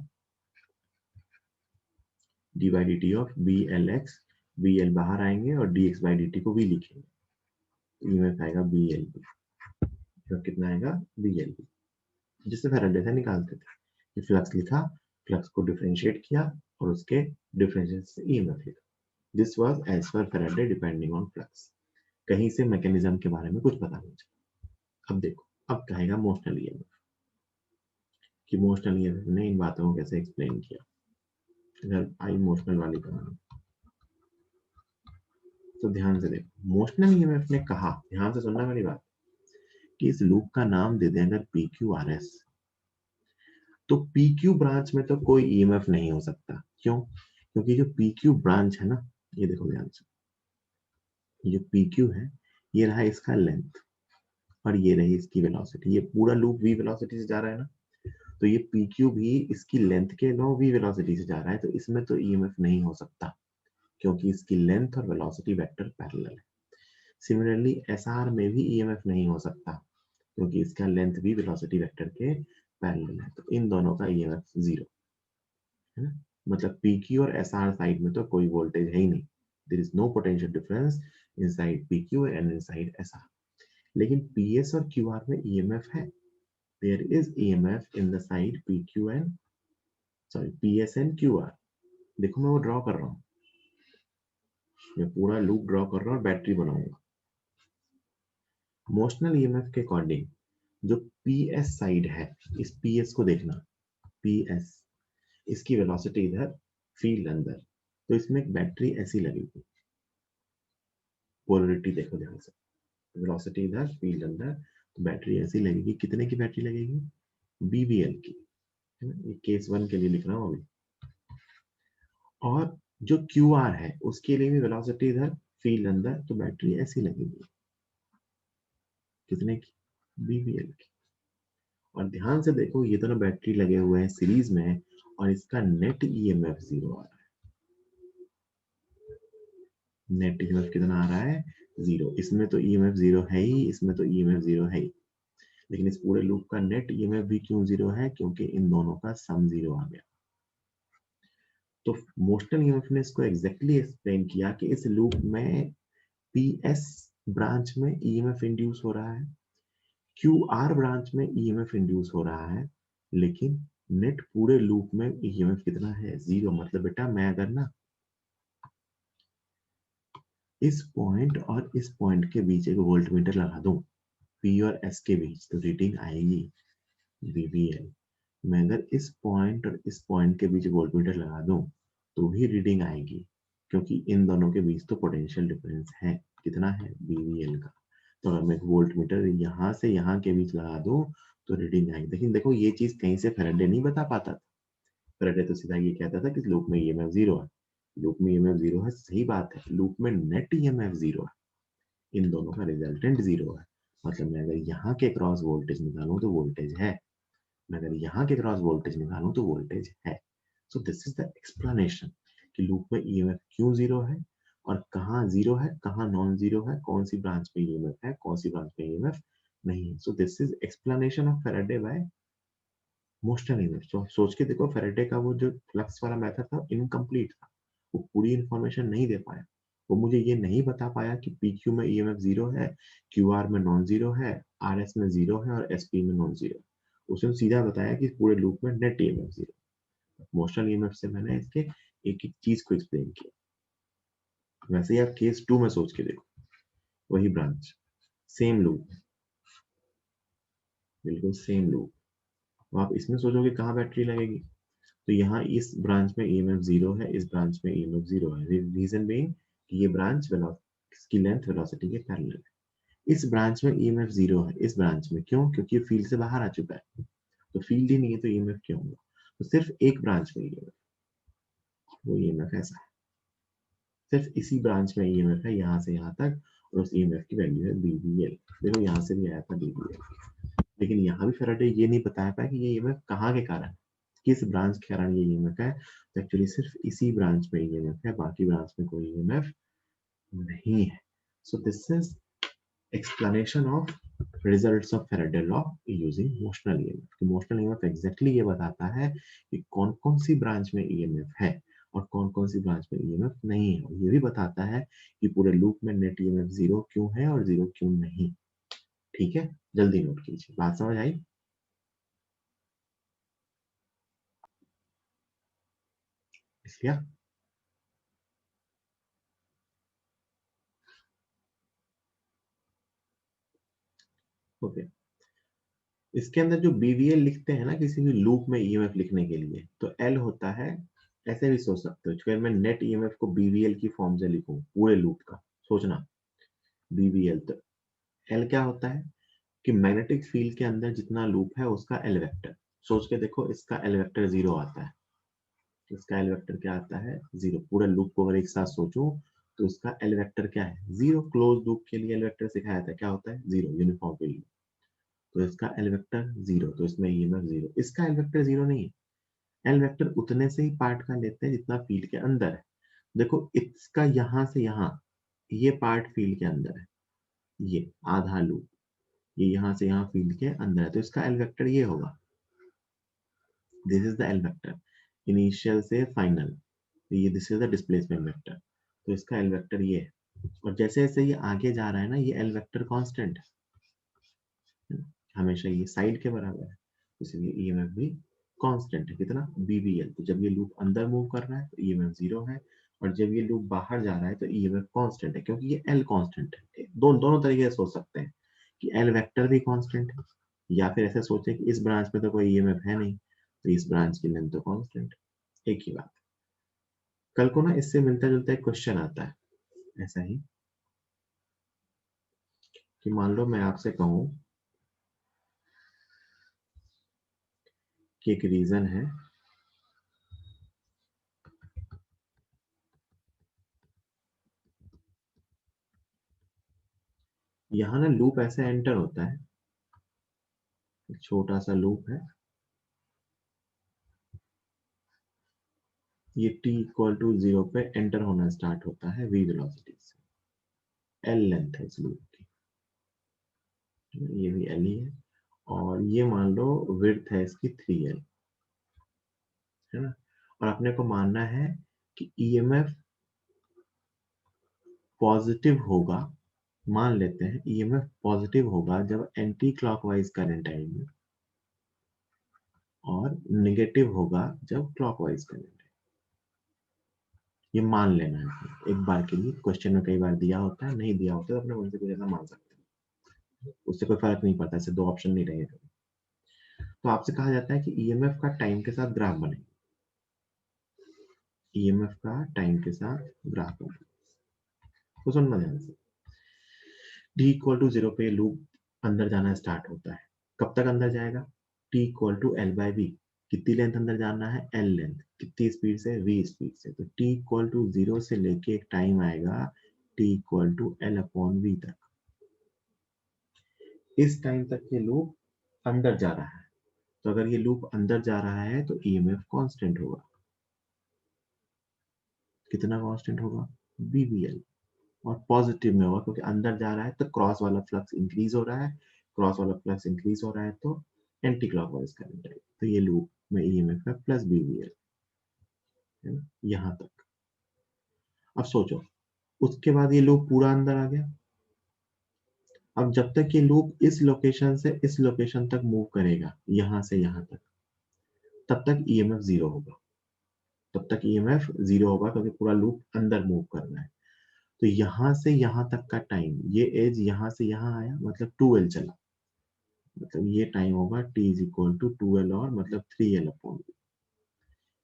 D by D T of B L X. B L बाहर आएंगे और D X by D T को भी लिखेंगे, तो ईएमएफ आएगा बी एल बी। तो कितना आएगा, बी एल बी, जिससे फैराडे से निकालते थे कि फ्लक्स लिखा, फ्लक्स को डिफरेंशिएट किया और उसके डिफरेंशिएट से ईएमएफ लिखा। This was as per Faraday depending on flux. कहीं से मैकेनिज्म के बारे में कुछ पता नहीं चला। अब देखो, अब कहेगा मोशनल ईएमएफ, कि मोशनल ईएमएफ ने इन बातों को कैसे एक्सप्लेन किया। अगर आई मोशनल वाली कहानी, तो ध्यान से देखो, मोशनल ईएमएफ ने कहा, ध्यान से सुनना मेरी बात, कि इस लूप का नाम दे दें अगर पी क्यू आर एस, तो पी क्यू ब्रांच में तो कोई ईएमएफ नहीं हो सकता। क्यों? क्योंकि जो पी क्यू ब्रांच है ना, ये देखो ध्यान से, ये जो पी क्यू है, ये रहा इसका लेंथ और ये रही इसकी वेलोसिटी। ये पूरा लूप v वेलोसिटी से जा रहा है ना, तो ये पी क्यू भी इसकी लेंथ के अलावा v वेलोसिटी से जा रहा है, तो इसमें तो ईएमएफ नहीं हो सकता, क्योंकि इसकी लेंथ और वेलोसिटी वेक्टर पैरेलल है। सिमिलरली एसआर में भी ईएमएफ नहीं हो सकता, क्योंकि इसका लेंथ भी वेलोसिटी वेक्टर के पैरेलल है, तो इन दोनों का ईएमएफ 0 है ना। मतलब पीक्यू और एसआर साइड में तो कोई वोल्टेज है ही नहीं, there is no potential difference inside PQ and inside SR. लेकिन पीएस और क्यूआर में ईएमएफ है, there is EMF in the side PQ and, sorry, PS and QR. देखो मैं वो ड्रॉ कर रहा हूँ, मैं पूरा लूप ड्रॉ कर रहा हूँ और बैटरी बनाऊंगा। मोशनल ईएमएफ के अकॉर्डिंग जो पीएस साइड है, इस पीएस को देखना, पीएस, इसकी वेलोसिटी इधर, फील्ड अंदर, तो इसमें एक बैटरी ऐसी लगेगी। पोलरिटी देखो ध्यान से, वेलोसिटी इधर, फील्ड अंदर, तो बैटरी ऐसी लगेगी। कितने की बैटरी लगेगी, बीबीएल की, है ना। ये केस 1 के लिए लिख रहा हूँ अभी। और जो क्यू आर है उसके लिए भी वेलोसिटी इधर, फील्ड अंदर, तो बैटरी ऐसी लगेगी। कितने की, बीबीएल की। और ध्यान से देखो, ये दोनों बैटरी लगे हुए हैं सीरीज में, और इसका नेट ईएमएफ 0 आ रहा है। नेट ईएमएफ कितना आ रहा है, 0। इसमें तो ईएमएफ 0 है ही, इसमें तो ईएमएफ 0 है ही, लेकिन इस पूरे लूप का नेट ईएमएफ भी क्यों 0 है, क्योंकि इन दोनों का सम 0 आ गया। तो मोशनल ईएमएफ ने इसको एग्जैक्टली एक्सप्लेन किया कि इस लूप में पीएस ब्रांच में ईएमएफ इंड्यूस हो रहा है, क्यूआर ब्रांच में ईएमएफ इंड्यूस हो रहा है, लेकिन नेट पूरे लूप में ईएमएफ कितना है, 0। मतलब बेटा मैं अगर ना इस पॉइंट और इस पॉइंट के बीच एक वोल्ट मीटर लगा दूं, पी और एस के बीच, तो रीडिंग आएगी वीवीएल। मैं अगर इस पॉइंट और इस पॉइंट के बीच वोल्ट मीटर लगा दूं तो भी रीडिंग आएगी, क्योंकि इन दोनों के बीच तो पोटेंशियल डिफरेंस है, कितना है, बीवीएल का। तो अगर मैं वोल्ट मीटर यहाँ से यहाँ के बीच लगा दूं तो रीडिंग आएगी। लेकिन देखो ये चीज कहीं से फैराडे नहीं बता पाता था। फैराडे तो सीधा ये कहता था कि लूप में ईएमएफ 0 है। लूप में ईएमएफ 0 है, सही बात है। लूप में नेट ईएमएफ 0 है, इन दोनों का रिजल्टेंट 0 है। मतलब मैं अगर यहाँ के क्रॉस वोल्टेज निकालूं तो वोल्टेज है, मैं अगर यहाँ के क्रॉस वोल्टेज निकालूं तो वोल्टेज है। So this is the explanation कि लूप में ईएमएफ क्यों 0 है और कहाँ 0 है, कहाँ नॉन 0 है, कौन सी ब्रांच में ईएमएफ है, कौन सी ब्रांच में ईएमएफ नहीं है। So this is explanation of Faraday by motional EMF. सोच के देखो, फैराडे का वो जो फ्लक्स वाला मेथड था इनकम्प्लीट था, वो पूरी इंफॉर्मेशन नहीं दे पाया। वो मुझे ये नहीं बता पाया कि पी क्यू में ईएमएफ 0 है, क्यू आर में नॉन 0 है, आर एस में 0 है और एस पी में नॉन 0। उसने सीधा बताया कि पूरे लूप में नेट ईएमएफ 0। मोशनल ईएमएफ से मैंने इसके एक एक चीज को एक्सप्लेन किया। वैसे ही आप केस 2 में सोच के देखो, वही ब्रांच, सेम लूप, बिल्कुल सेम लूप। तो आप इसमें सोचोगे कहाँ बैटरी लगेगी, तो यहाँ इस ब्रांच में ईएमएफ 0 है, इस ब्रांच में ईएमएफ 0 है। रीजन बीइंग कि ये ब्रांच इसकी लेंथ वेलोसिटी के पैरेलल है। इस ब्रांच में ईएमएफ 0 है, इस ब्रांच में क्यों, क्योंकि ये फील्ड से बाहर आ चुका है। तो फील्ड ही नहीं है तो ईएमएफ क्यों होगा। तो सिर्फ एक ब्रांच में ईएमएफ, वो ईएमएफ ऐसा है, सिर्फ इसी ब्रांच में ईएमएफ है यहाँ से यहाँ तक, और उस ईएमएफ की वैल्यू है बीवीएल। देखो यहाँ से भी आया था बीवीएल। लेकिन यहाँ भी फैराडे ये नहीं बताया पाया कि ये ईएमएफ कहाँ के कारण, किस ब्रांच के कारण ये ईएमएफ है। तो एक्चुअली सिर्फ इसी ब्रांच में ईएमएफ है, बाकी ब्रांच में कोई ईएमएफ नहीं है। So this is explanation of results of Faraday law using motional EMF। कि motional EMF एग्जैक्टली ये बताता है कि कौन कौन सी ब्रांच में EMF है और कौन कौन सी ब्रांच में EMF नहीं है। और ये भी बताता है कि पूरे लूप में नेट EMF 0 क्यों है और 0 क्यों नहीं। ठीक है, जल्दी नोट कीजिए, बात समझ आई। इसलिए ओके, इसके अंदर जो बीवीएल लिखते हैं ना किसी भी लूप में ईएमएफ लिखने के लिए, तो एल होता है, ऐसे भी सोच सकते हो, अगर मैं नेट ईएमएफ को बीवीएल की फॉर्म से लिखूं पूरे लूप का, सोचना बीवीएल, तो एल क्या होता है कि मैग्नेटिक फील्ड के अंदर जितना लूप है उसका एल वेक्टर। सोच के देखो, इसका एल वेक्टर 0 आता है, इसका एल वेक्टर क्या आता है, 0। पूरा लूप को अगर एक साथ सोचो तो इसका एल वेक्टर क्या है, 0। क्लोज लूप के लिए एल वेक्टर सिखाया था, क्या होता है, 0, यूनिफॉर्म फील्ड। तो इसका एल वेक्टर 0, तो इसमें ईएमएफ 0। इसका एल वेक्टर 0 नहीं है, एल वेक्टर उतने से ही पार्ट का लेते हैं जितना फील्ड के अंदर है। देखो इसका यहां से यहां, ये पार्ट फील्ड के अंदर है, ये आधा लूप, ये यहां से यहां फील्ड के अंदर है, तो इसका एल वेक्टर ये होगा, this is the L vector, initial से फाइनल। ये this is the displacement vector, तो इसका एल वेक्टर ये है। और जैसे जैसे ये आगे जा रहा है ना, ये एल वेक्टर कांस्टेंट है, हमेशा ये साइड के बराबर है, इसलिए ईएमएफ भी कांस्टेंट है, कितना, बीवीएल। तो जब ये लूप अंदर मूव कर रहा है तो ईएमएफ 0 है, और जब ये लूप बाहर जा रहा है तो ईएमएफ कांस्टेंट है, क्योंकि ये एल कांस्टेंट है। दोनों तरीके से सोच सकते हैं कि एल वेक्टर भी कांस्टेंट है, या फिर ऐसे सोचें कि इस ब्रांच में तो कोई ईएमएफ है नहीं, तो इस ब्रांच की लेंथ तो कांस्टेंट, एक ही बात। कल को ना इससे मिलता जुलता एक क्वेश्चन आता है ऐसा ही, कि मान लो मैं आपसे कहूं कि एक रीजन है, यहाँ ना लूप ऐसे एंटर होता है, एक छोटा सा लूप है, ये t इक्वल टू 0 पे एंटर होना स्टार्ट होता है v वेलोसिटी से, l लेंथ है इस लूप की, ये भी l ही है, और ये मान लो विड्थ है इसकी 3l, है ना। और अपने को मानना है कि ईएमएफ पॉजिटिव होगा, मान लेते हैं ईएमएफ पॉजिटिव होगा जब एंटी क्लॉकवाइज करंट आएगी और नेगेटिव होगा जब क्लॉकवाइज करंट है। ये मान लेना है एक बार के लिए, क्वेश्चन में कई बार दिया होता है, नहीं दिया होता है तो अपने मन से कुछ ऐसा मान सकते हैं, उससे कोई फर्क नहीं पड़ता, ऐसे दो ऑप्शन नहीं रहेगा। तो आपसे कहा जाता है कि ईएमएफ का टाइम के साथ ग्राफ बने, ईएमएफ का टाइम के साथ ग्राफ बने। तो सुनना ध्यान से, टी इक्वल टू 0 पे लूप अंदर जाना स्टार्ट होता है। कब तक अंदर जाएगा? T equal to L by V, कितनी लेंथ अंदर जाना है? एल लेंथ, कितनी स्पीड से? वी स्पीड से। तो टी इक्वल टू 0 से लेके एक टाइम आएगा T equal to L upon V तक। इस टाइम तक ये लूप अंदर जा रहा है, तो अगर ये लूप अंदर जा रहा है तो ईएमएफ कांस्टेंट होगा। कितना कांस्टेंट होगा? बीवीएल। और पॉजिटिव में होगा क्योंकि अंदर जा रहा है तो क्रॉस वाला फ्लक्स इंक्रीज हो रहा है, क्रॉस वाला फ्लक्स इंक्रीज हो रहा है तो एंटी क्लॉकवाइज करंट है। तो ये लूप में ईएमएफ है प्लस बीवीएल, है ना, यहां तक। अब सोचो, उसके बाद ये लूप पूरा अंदर आ गया। अब जब तक ये लूप इस लोकेशन से इस लोकेशन तक मूव करेगा, यहां से यहां तक, तब तक ईएमएफ जीरो होगा। तब तक ईएमएफ जीरो होगा क्योंकि पूरा लूप अंदर मूव कर रहा है। तो यहां से यहां तक का टाइम, ये एज यहां से यहां आया मतलब 2L चला, मतलब ये टाइम होगा t is equal to 2L और मतलब 3L अपॉन।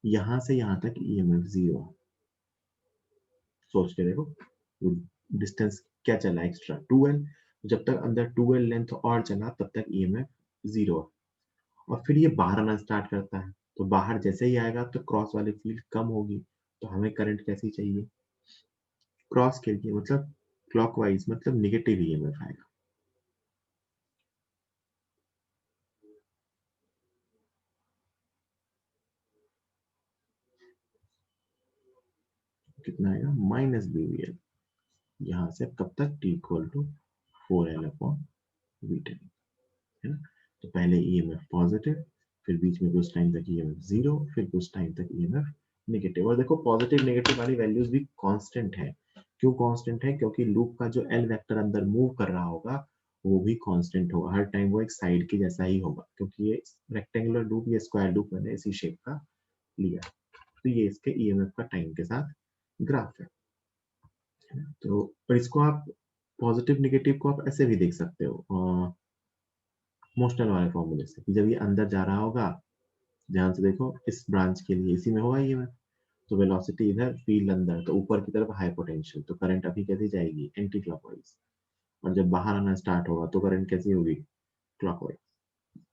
यहां से यहां तक ईएमएफ जीरो है। सोच के देखो, डिस्टेंस क्या चला एक्स्ट्रा 2L, जब तक अंदर 2L लेंथ और चला तब तक ईएमएफ जीरो है। और फिर ये बाहर आना स्टार्ट करता है, तो बाहर जैसे ही आएगा तो क्रॉस वाली फील्ड कम होगी, तो हमें करंट कैसी चाहिए? क्रॉस के लिए मतलब क्लॉकवाइज, मतलब निगेटिव ईएमएफ आएगा। कितना आएगा? Minus BVL. यहाँ से कब तक? T equal to 4L upon वी10, है ना। तो पहले ईएमएफ पॉजिटिव, फिर बीच में कुछ टाइम तक ईएमएफ जीरो, फिर कुछ टाइम तक ईएमएफ नेगेटिव। और देखो पॉजिटिव नेगेटिव वाली वैल्यूज भी कांस्टेंट है। क्यों कांस्टेंट है? क्योंकि लूप का जो एल वेक्टर अंदर मूव कर रहा होगा वो भी कांस्टेंट होगा, हर टाइम वो एक साइड के जैसा ही होगा, क्योंकि ये रेक्टेंगुलर लूप या स्क्वायर लूप मैंने इसी शेप का लिया। तो ये इसके ईएमएफ का टाइम के साथ ग्राफ है। तो और इसको आप पॉजिटिव नेगेटिव को आप ऐसे भी देख सकते हो मोशनल वाले फॉर्मूले से, कि जब ये अंदर जा रहा होगा, ध्यान से देखो इस ब्रांच के लिए इसी में होगा ये में, तो वेलोसिटी इधर, फील्ड अंदर, तो ऊपर की तरफ हाई पोटेंशियल, तो करंट अभी कैसी जाएगी? Anti clockwise. और जब बाहर आना स्टार्ट होगा तो करंट कैसी होगी? क्लॉकवाइज।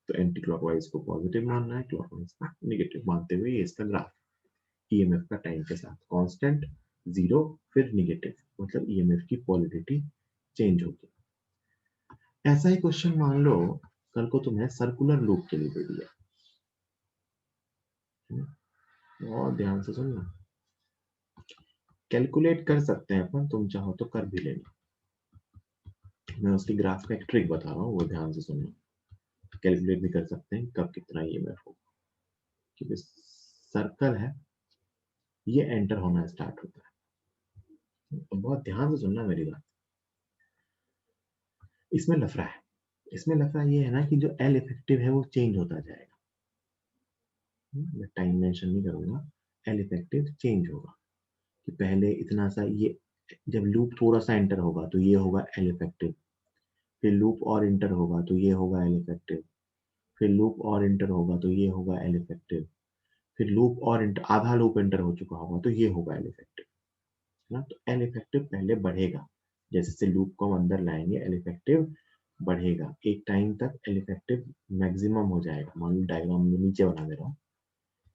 तो एंटी क्लॉकवाइज को पॉजिटिव मानना है, क्लॉकवाइज को नेगेटिव मानते हुए ये इसका ग्राफ ईएमएफ का टाइम के साथ कांस्टेंट, जीरो, फिर नेगेटिव, मतलब ईएमएफ की पोलैरिटी चेंज होगी। ऐसा ही क्वेश्चन मान लो कल को तुम्हें सर्कुलर लूप के लिए दे दिया, और ध्यान से सुनना, कैलकुलेट कर सकते हैं अपन, तुम चाहो तो कर भी लेना। मैं उसकी ग्राफ का एक ट्रिक बता रहा हूँ, वो ध्यान से सुनना। कैलकुलेट भी कर सकते हैं कब कितना ईएमएफ होगा, क्योंकि सर्कल है, ये एंटर होना स्टार्ट होता है। तो बहुत ध्यान से सुनना मेरी बात। इसमें लफड़ा है, इसमें लफड़ा ये है ना कि जो एल इफेक्टिव है वो चेंज होता जाएगा। मैं टाइम मेंशन नहीं करूंगा, एल इफेक्टिव चेंज होगा, कि पहले इतना सा ये, जब लूप थोड़ा सा एंटर होगा तो ये होगा एल इफेक्टिव, फिर लूप और इंटर होगा तो ये होगा एल इफेक्टिव, फिर लूप और इंटर होगा तो ये होगा एल इफेक्टिव, फिर लूप और इंटर, आधा लूप इंटर हो चुका होगा तो ये होगा एल इफेक्टिव, है ना। तो एल इफेक्टिव पहले बढ़ेगा, जैसे जैसे लूप को हम अंदर लाएंगे एल इफेक्टिव बढ़ेगा, एक टाइम तक एल इफेक्टिव मैक्सिमम हो जाएगा। मान लो डायग्राम में नीचे बना दे रहा हूँ,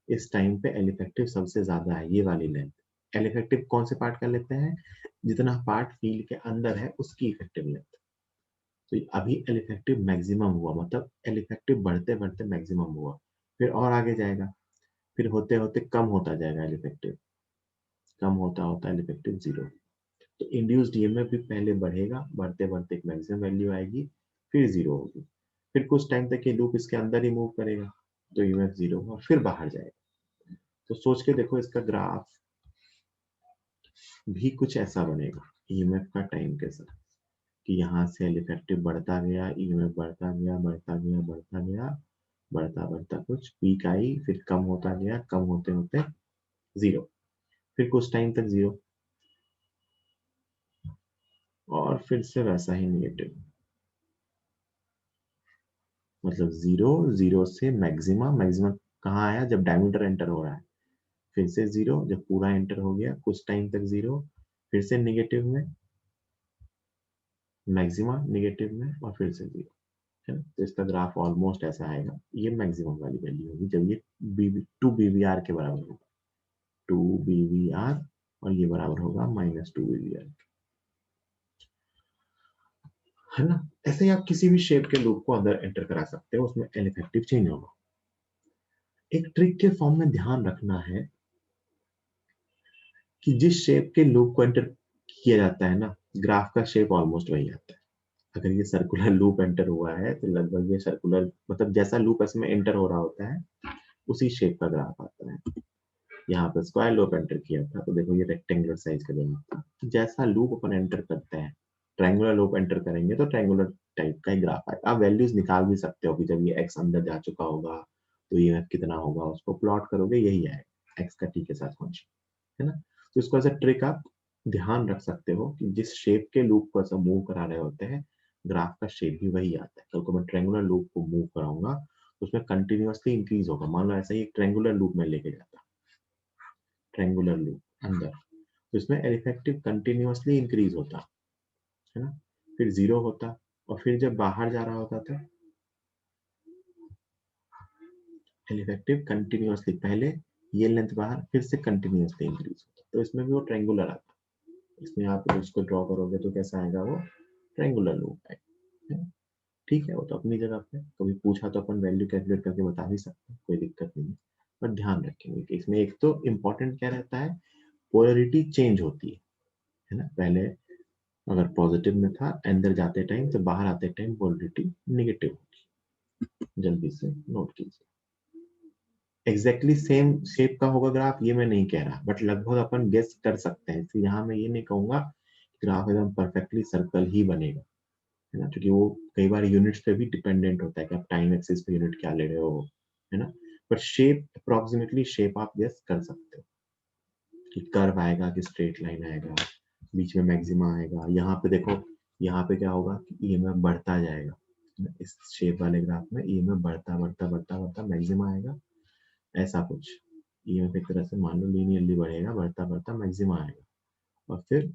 इस टाइम पे एल इफेक्टिव सबसे ज्यादा है, ये वाली लेंथ। एल इफेक्टिव कौन से पार्ट का लेते हैं? जितना पार्ट फील्ड के अंदर है उसकी इफेक्टिव लेंथ। तो अभी एल इफेक्टिव मैक्सिमम हुआ, मतलब एल इफेक्टिव बढ़ते बढ़ते मैक्सिमम हुआ, फिर और आगे जाएगा, फिर होते होते कम होता जाएगा एल इफेक्टिव, कम होता होता एल इफेक्टिव जीरो। तो इंड्यूस्ड ईएमएफ भी पहले बढ़ेगा, बढ़ते बढ़ते एक मैक्सिमम वैल्यू आएगी, फिर जीरो होगी, फिर कुछ टाइम तक ये लूप इसके अंदर ही मूव करेगा, तो ईएमएफ जीरो होगा, फिर बाहर जाएगा। तो सोच के देखो इसका ग्राफ भी कुछ ऐसा बनेगा ईएमएफ का टाइम के साथ, कि यहाँ से एल इफेक्टिव बढ़ता गया, ईएमएफ बढ़ता गया बढ़ता गया बढ़ता गया, बढ़ता बढ़ता कुछ पीक आई, फिर कम होता गया, कम होते होते जीरो, फिर कुछ टाइम तक जीरो, और फिर से वैसा ही निगेटिव। मतलब जीरो, जीरो से मैक्सिमा, मैक्सिमा कहाँ आया जब डायमीटर एंटर हो रहा है, फिर से जीरो जब पूरा एंटर हो गया, कुछ टाइम तक जीरो, फिर से निगेटिव में, मैक्सिमा निगेटिव में, और फिर से जीरो, है ना। तो इसका ग्राफ ऑलमोस्ट ऐसा आएगा, ये मैक्सिमम वाली वैल्यू होगी जब ये टू बीवीआर के बराबर होगा, टू बीवीआर, और ये बराबर होगा -2 बीवीआर, है ना। ऐसे ही आप किसी भी शेप के लूप को अंदर एंटर करा सकते हो, उसमें एल इफेक्टिव चेंज होगा। एक ट्रिक के फॉर्म में ध्यान रखना है कि जिस शेप के लूप को एंटर किया जाता है ना, ग्राफ का शेप ऑलमोस्ट वही आता है। अगर ये सर्कुलर लूप एंटर हुआ है तो लगभग ये सर्कुलर, मतलब जैसा लूप इसमें एंटर हो रहा होता है उसी शेप का ग्राफ आता है। यहाँ पे स्क्वायर लूप एंटर किया था तो देखो ये रेक्टेंगुलर साइज का ग्राफ था। जैसा लूप अपन एंटर करते हैं, ट्रायंगुलर लूप एंटर करेंगे तो ट्रायंगुलर टाइप का ही ग्राफ आएगा। आप वैल्यूज निकाल भी सकते हो कि जब ये एक्स अंदर जा चुका होगा तो ये कितना होगा, उसको प्लॉट करोगे यही आएगा, एक्स का टी के साथ फंक्शन, है ना। तो इसको ऐसा ट्रिक आप ध्यान रख सकते हो कि जिस शेप के लूप को ऐसा मूव करा रहे होते हैं, ग्राफ का शेप भी वही आता है। कल को मैं ट्रायंगुलर लूप को मूव कराऊंगा तो उसमें कंटिन्यूअसली इंक्रीज होगा। मान लो ऐसा ही एक ट्रायंगुलर लूप में लेके जाता, ट्रायंगुलर लूप अंदर, तो इसमें इफेक्टिव कंटिन्यूअसली इंक्रीज होता, है ना, फिर जीरो होता, और फिर जब बाहर जा रहा होता था इफेक्टिव कंटिन्यूअसली, पहले ये लेंथ बाहर, फिर से कंटिन्यूअसली इंक्रीज होता, तो इसमें भी वो ट्रायंगुलर आता। इसमें आप उसको ड्रॉ करोगे तो कैसा आएगा, वो ट्रायंगुलर लूप आएगा, ठीक है। वो तो अपनी जगह पे कभी पूछा तो अपन वैल्यू कैलकुलेट करके बता भी सकते हैं, कोई दिक्कत नहीं है। पर ध्यान रखेंगे कि इसमें एक तो इम्पोर्टेंट क्या रहता है, पोलरिटी चेंज होती है ना। पहले अगर पॉजिटिव में था, अंदर जाते टाइम, तो बाहर आते टाइम पोलरिटी निगेटिव होगी, जल्दी से नोट कीजिए। एग्जैक्टली सेम शेप का होगा ग्राफ ये मैं नहीं कह रहा, बट लगभग अपन गेस कर सकते हैं। तो यहाँ मैं ये नहीं कहूंगा ग्राफ एकदम परफेक्टली सर्कल ही बनेगा, है ना, क्योंकि वो कई बार यूनिट्स पे भी डिपेंडेंट होता है कि आप टाइम एक्सिस पे यूनिट क्या ले रहे हो, है ना। पर शेप अप्रोक्सीमेटली शेप आप गेस कर सकते हो कि कर्व आएगा कि स्ट्रेट लाइन आएगा, बीच में मैक्सिमा आएगा। यहाँ पे देखो, यहाँ पे क्या होगा कि ईएमएफ बढ़ता जाएगा, इस शेप वाले ग्राफ में ईएमएफ बढ़ता बढ़ता बढ़ता बढ़ता मैक्सिमा आएगा, ऐसा कुछ। ईएमएफ एक तरह से मान लो लीनियरली बढ़ेगा, बढ़ता बढ़ता मैक्सिमा आएगा, और फिर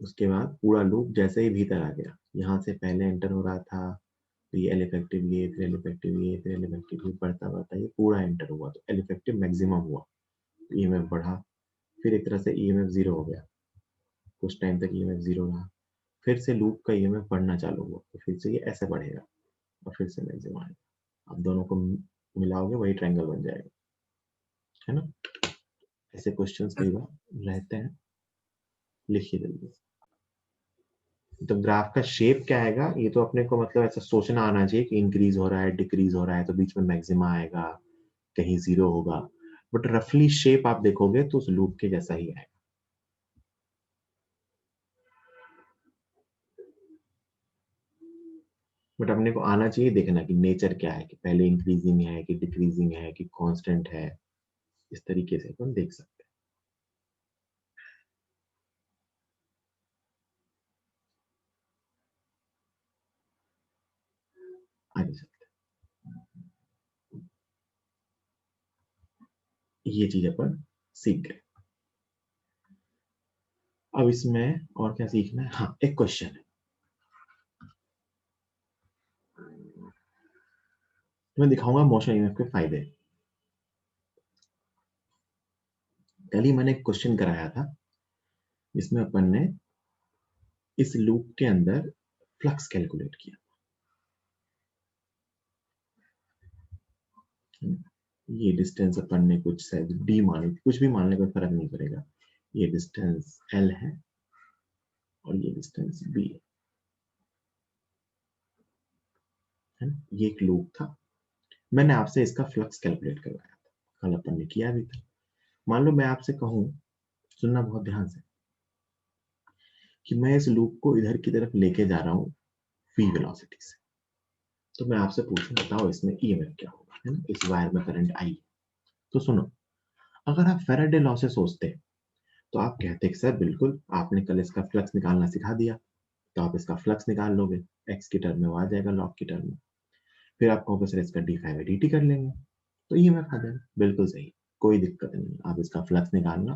उसके बाद पूरा लूप जैसे ही भीतर आ गया, यहाँ से पहले एंटर हो रहा था तो ये एल इफेक्टिव, ये फिर एल इफेक्टिव, ये फिर एल इफेक्टिव, बढ़ता बढ़ता ये पूरा एंटर हुआ तो एल इफेक्टिव मैक्सिमम हुआ, ईएमएफ बढ़ा, फिर एक तरह से ईएमएफ जीरो हो गया, कुछ टाइम तक ईएमएफ जीरो रहा, फिर से लूप का ईएमएफ बढ़ना चालू हुआ, तो फिर से ये ऐसे बढ़ेगा और फिर से मैक्सिमम आएगा। आप दोनों को मिलाओगे वही ट्रायंगल बन जाएगा, है ना। ऐसे क्वेश्चंस कई बार रहते हैं, लिखिए जल्दी। तो ग्राफ का शेप क्या आएगा ये तो अपने को मतलब ऐसा सोचना आना चाहिए कि इंक्रीज हो रहा है, डिक्रीज हो रहा है, तो बीच में मैक्सिमा आएगा, कहीं जीरो होगा, बट रफली शेप आप देखोगे तो उस लूप के जैसा ही आएगा। बट अपने को आना चाहिए देखना कि नेचर क्या है, कि पहले इंक्रीजिंग है कि डिक्रीजिंग है कि कांस्टेंट है, इस तरीके से अपन देख सकते हैं, आगे चलते हैं। ये चीज अपन सीख गए। अब इसमें और क्या सीखना है, हाँ एक क्वेश्चन है, मैं दिखाऊंगा मोशन ईएमएफ के फायदे। कल ही मैंने एक क्वेश्चन कराया था जिसमें अपन ने इस लूप के अंदर फ्लक्स कैलकुलेट किया, ये डिस्टेंस अपन ने कुछ शायद डी मानी, कुछ भी मानने कोई फर्क नहीं पड़ेगा, ये डिस्टेंस एल है और ये डिस्टेंस बी है ना। ये एक लूप था, मैंने आपसे इसका फ्लक्स कैलकुलेट करवाया था, कल अपन ने किया भी था। मान लो मैं आपसे कहूं, सुनना बहुत ध्यान से, कि मैं इस लूप को इधर की तरफ लेके जा रहा हूं v वेलोसिटी से, तो मैं आपसे पूछूं, बताओ इसमें ईएमएफ क्या होगा, है ना, इस वायर में करंट आई। तो सुनो, अगर आप फेराडे लॉ से सोचते तो आप कहते कि सर बिल्कुल, आपने कल इसका फ्लक्स निकालना सिखा दिया, तो आप इसका फ्लक्स निकाल लोगे, एक्स की टर्म में वो आ जाएगा लॉग की टर्म में, फिर आप कहोगे सर इसका D phi by D T कर लेंगे, तो ईएमएफ आ जाएगा। बिल्कुल सही, कोई दिक्कत नहीं, आप इसका फ्लक्स निकालना,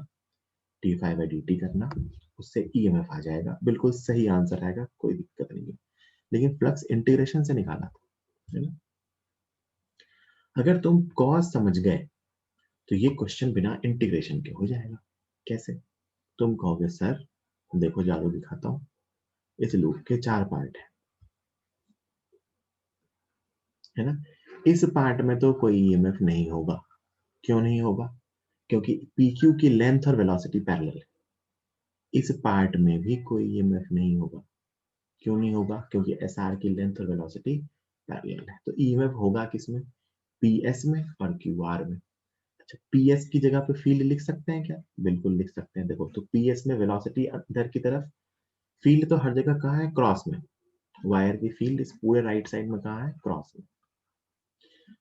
D phi by D T करना, उससे ईएमएफ आ जाएगा, बिल्कुल सही आंसर आएगा, कोई दिक्कत नहीं है। लेकिन फ्लक्स इंटीग्रेशन से निकाला था, है ना। अगर तुम कॉस समझ गए तो ये क्वेश्चन बिना इंटीग्रेशन के हो जाएगा। कैसे? तुम कहोगे सर देखो जादू दिखाता हूं, इस लूप के 4 पार्ट है ना, इस पार्ट में तो कोई ईएमएफ नहीं होगा। क्यों नहीं होगा? क्योंकि पीक्यू की लेंथ और वेलोसिटी पैरेलल है। इस पार्ट में भी कोई ईएमएफ नहीं होगा। क्यों नहीं होगा? क्योंकि एसआर की लेंथ और वेलोसिटी पैरेलल है। तो ईएमएफ होगा किसमें? पीएस में और क्यूआर में। अच्छा, पीएस की जगह पे फील्ड लिख सकते हैं क्या? बिल्कुल लिख सकते हैं। देखो, तो पीएस में वेलोसिटी इधर की तरफ, फील्ड तो हर जगह कहाँ है? क्रॉस में। वायर की फील्ड इस पूरे राइट साइड में कहाँ है? क्रॉस में।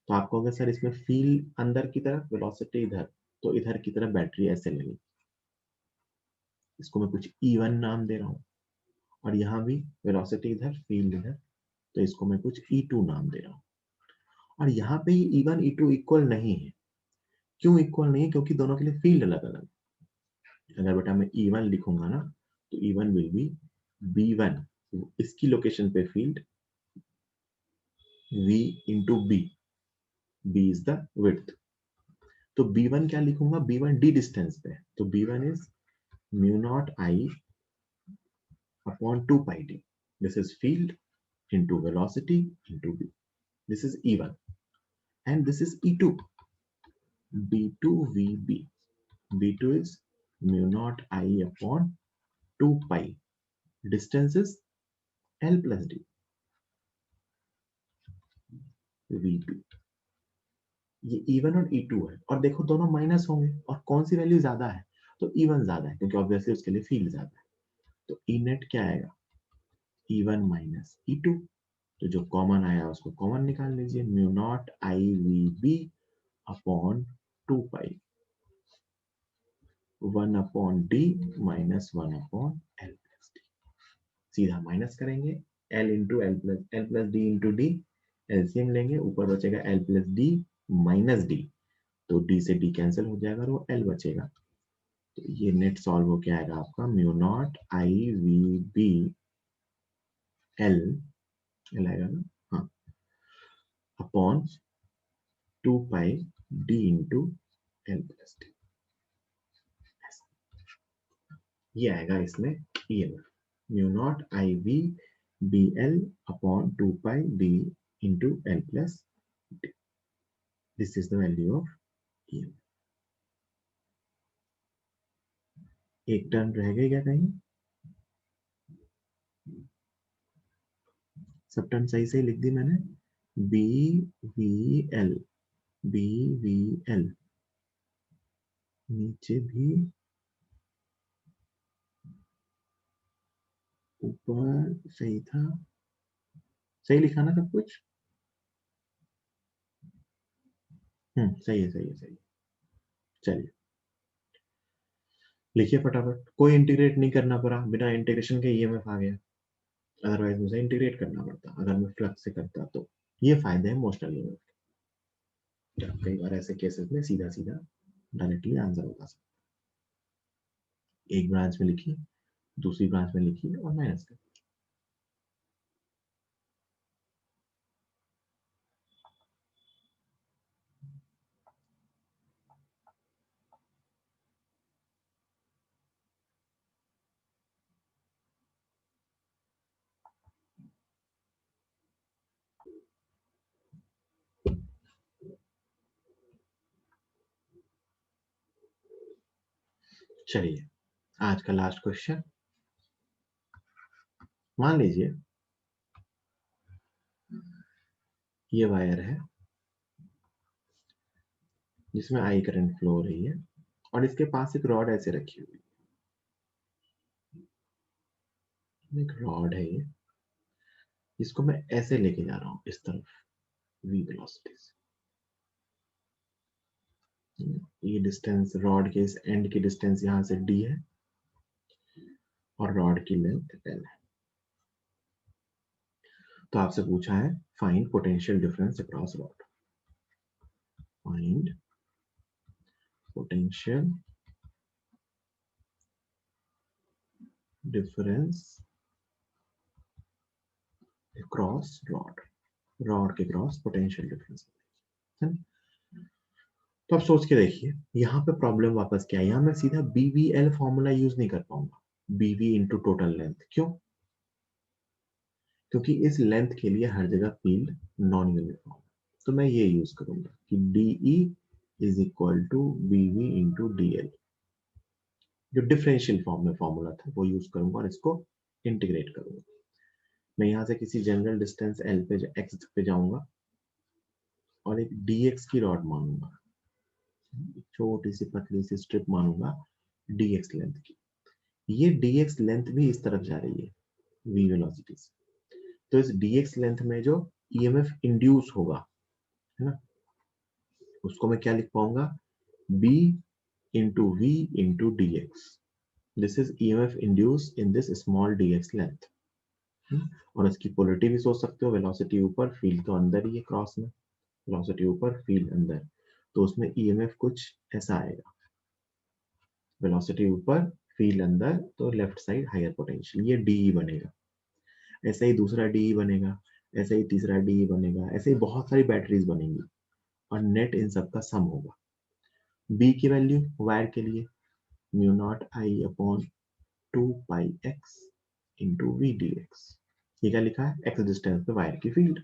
तो आप कहोगे सर इसमें फील्ड अंदर की तरफ, वेलोसिटी इधर, तो इधर की तरफ बैटरी ऐसे लगी, इसको मैं कुछ E1 नाम दे रहा हूँ, और यहाँ भी वेलोसिटी इधर, फील्ड इधर, तो इसको मैं कुछ E2 नाम दे रहा हूँ। और यहाँ पे ही E1 E2 इक्वल नहीं है। क्यों इक्वल नहीं है? क्योंकि दोनों के लिए फील्ड अलग अलग। अगर बेटा मैं E1 लिखूंगा ना, तो E1 विल बी B1, इसकी लोकेशन पे field V into B, B is the width. तो B1 क्या लिखूंगा? B1 D डिस्टेंस पे है, तो B1 is mu naught I upon 2 pi d. This is field into velocity into B. This is E1 and this is E2. B2 VB. B2 is mu naught I upon 2 pi. Distance is L plus D. VB. ये E1 और E2 है, और देखो दोनों minus होंगे, और कौन सी value ज्यादा है? तो E1 ज्यादा है, क्योंकि ऑब्वियसली उसके लिए फील्ड ज्यादा है। तो E नेट क्या आएगा? E1 minus E2। तो जो कॉमन आया उसको कॉमन निकाल लीजिए, mu not I V B upon 2 pi, 1 upon D minus 1 upon L plus D. सीधा माइनस करेंगे, L into L plus D into D, LCM लेंगे, ऊपर बचेगा L plus D minus D, तो डी से डी कैंसिल हो जाएगा और वो एल बचेगा। तो ये नेट सॉल्व हो क्या आएगा आपका? Mu not I V B L, L आएगा ना, हाँ, upon 2 pi D into L plus D. ये आएगा इसमें EMF, mu not I V B L upon 2 pi D into L plus D. This is the value of EMF. एक term रह गई क्या कहीं? सब टर्म सही सही लिख दी मैंने। B V L, B V L, नीचे भी, ऊपर सही था, सही लिखा ना सब कुछ? सही है, सही है, सही है। चलिए लिखिए फटाफट। कोई इंटीग्रेट नहीं करना पड़ा, बिना इंटीग्रेशन के ईएमएफ आ गया, अदरवाइज मुझे इंटीग्रेट करना पड़ता अगर मैं फ्लक्स से करता तो। ये फायदे हैं मोशनल ईएमएफ के। कई बार ऐसे केसेस में सीधा सीधा डायरेक्टली आंसर बता सकते। एक ब्रांच में लिखिए, दूसरी ब्रांच में लिखिए और माइनस करिए। चलिए आज का लास्ट क्वेश्चन। मान लीजिए ये वायर है जिसमें आई करंट फ्लो हो रही है, और इसके पास एक रॉड ऐसे रखी हुई है, एक रॉड है ये, इसको मैं ऐसे लेके जा रहा हूं इस तरफ, v वेलोसिटी से। ये डिस्टेंस रॉड के इस एंड की डिस्टेंस यहां से d है और रॉड की लेंथ l है। तो आपसे पूछा है find potential difference across rod. Find potential difference across rod, rod के क्रॉस पोटेंशियल डिफरेंस है। तो अब सोच के देखिए यहाँ पे प्रॉब्लम वापस क्या है, यहाँ मैं सीधा BVL फॉर्मूला यूज नहीं कर पाऊंगा, BV इंटू टोटल लेंथ। क्यों? क्योंकि इस लेंथ के लिए हर जगह फील्ड नॉन यूनिफॉर्म। तो मैं ये यूज करूंगा कि DE is equal to BV into DL, जो डिफरेंशियल फॉर्म में फॉर्मूला था वो यूज करूंगा और इसको इंटीग्रेट करूंगा। मैं यहाँ से किसी जनरल डिस्टेंस L पे x पे जाऊंगा और एक dx की रॉड मानूंगा, छोटी सी पतली सी स्ट्रिप मानूंगा dx लेंथ की। ये dx लेंथ भी इस तरफ जा रही है v वेलोसिटी से। तो इस dx लेंथ में जो EMF इंड्यूस होगा, है ना, उसको मैं क्या लिख पाऊंगा, b into v into dx। This is EMF induce in this small dx length. और इसकी पोलरिटी भी सोच सकते हो, वेलोसिटी ऊपर फील्ड तो अंदर ही है क्रॉस में, वेलोसिटी ऊपर फील्ड अंदर, तो उसमें EMF कुछ ऐसा आएगा, वेलोसिटी ऊपर फील्ड अंदर, तो लेफ्ट साइड हायर पोटेंशियल, ये DE बनेगा। ऐसा ही दूसरा DE बनेगा, ऐसा ही तीसरा DE बनेगा, ऐसे ही बहुत सारी बैटरीज बनेंगी और नेट इन सब का सम होगा। B की वैल्यू वायर के लिए mu not I upon 2 pi x into V D X. ये क्या लिखा है, x डिस्टेंस पे वायर की फील्ड।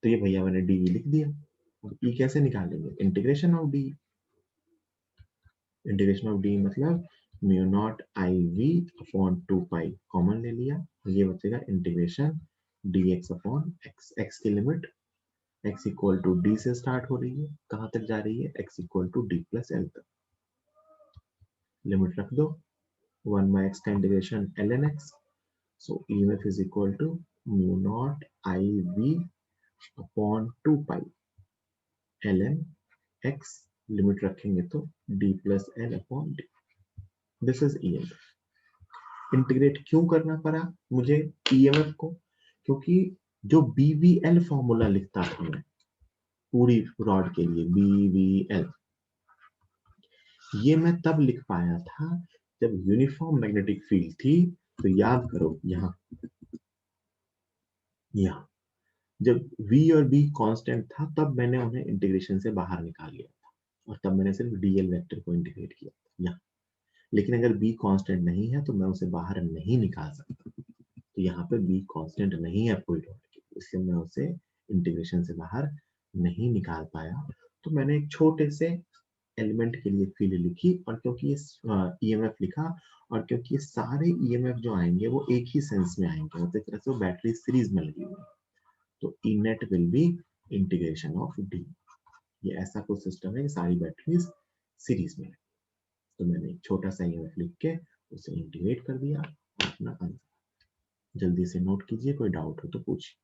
तो ये भैया मैंने DE लिख दिया। अब E कैसे निकालेंगे, integration of DE। Integration of D मतलब mu not I V upon 2 pi common ले लिया, ये बचेगा integration dx upon x। x की limit x equal to d से स्टार्ट हो रही है, कहां तक जा रही है, x equal to d plus L तक। लिमिट रख दो, 1 by x का integration ln x। So EMF is equal to mu not I V upon 2 pi ln x। Limit रखेंगे तो d plus L upon D. This is EMF। Integrate क्यों करना पड़ा मुझे EMF को, क्योंकि जो BVL फॉर्मूला लिखता था मैं पूरी रॉड के लिए, BVL, ये मैं तब लिख पाया था जब यूनिफॉर्म मैग्नेटिक फील्ड थी। तो याद करो यहाँ जब V और B कांस्टेंट था तब मैंने उन्हें इंटीग्रेशन से बाहर निकाल लिया था और तब मैंने सिर्फ DL वेक्टर को इंटीग्रेट किया था यहाँ। लेकिन अगर B कांस्टेंट नहीं है तो मैं उसे बाहर नहीं निकाल सकता। तो यहाँ पे B कांस्टेंट नहीं है कोई रॉड की, इसलिए मैं उसे इंटीग्रेशन से बाहर नहीं निकाल पाया। तो मैंने एक छोटे से एलिमेंट के लिए फील्ड लिखी, और क्योंकि ये EMF लिखा, और क्योंकि ये सारे EMF जो आएंगे वो एक ही सेंस में आएंगे, मतलब एक तरह से वो बैटरी सीरीज में लगी हुई है। तो E net will be integration of D। ये ऐसा कोई सिस्टम है कि सारी बैटरीज सीरीज में है। तो मैंने एक छोटा सा EMF लिख के उसे इंटीग्रेट कर दिया और अपना आंसर। जल्दी से नोट कीजिए, कोई डाउट हो तो पूछिए।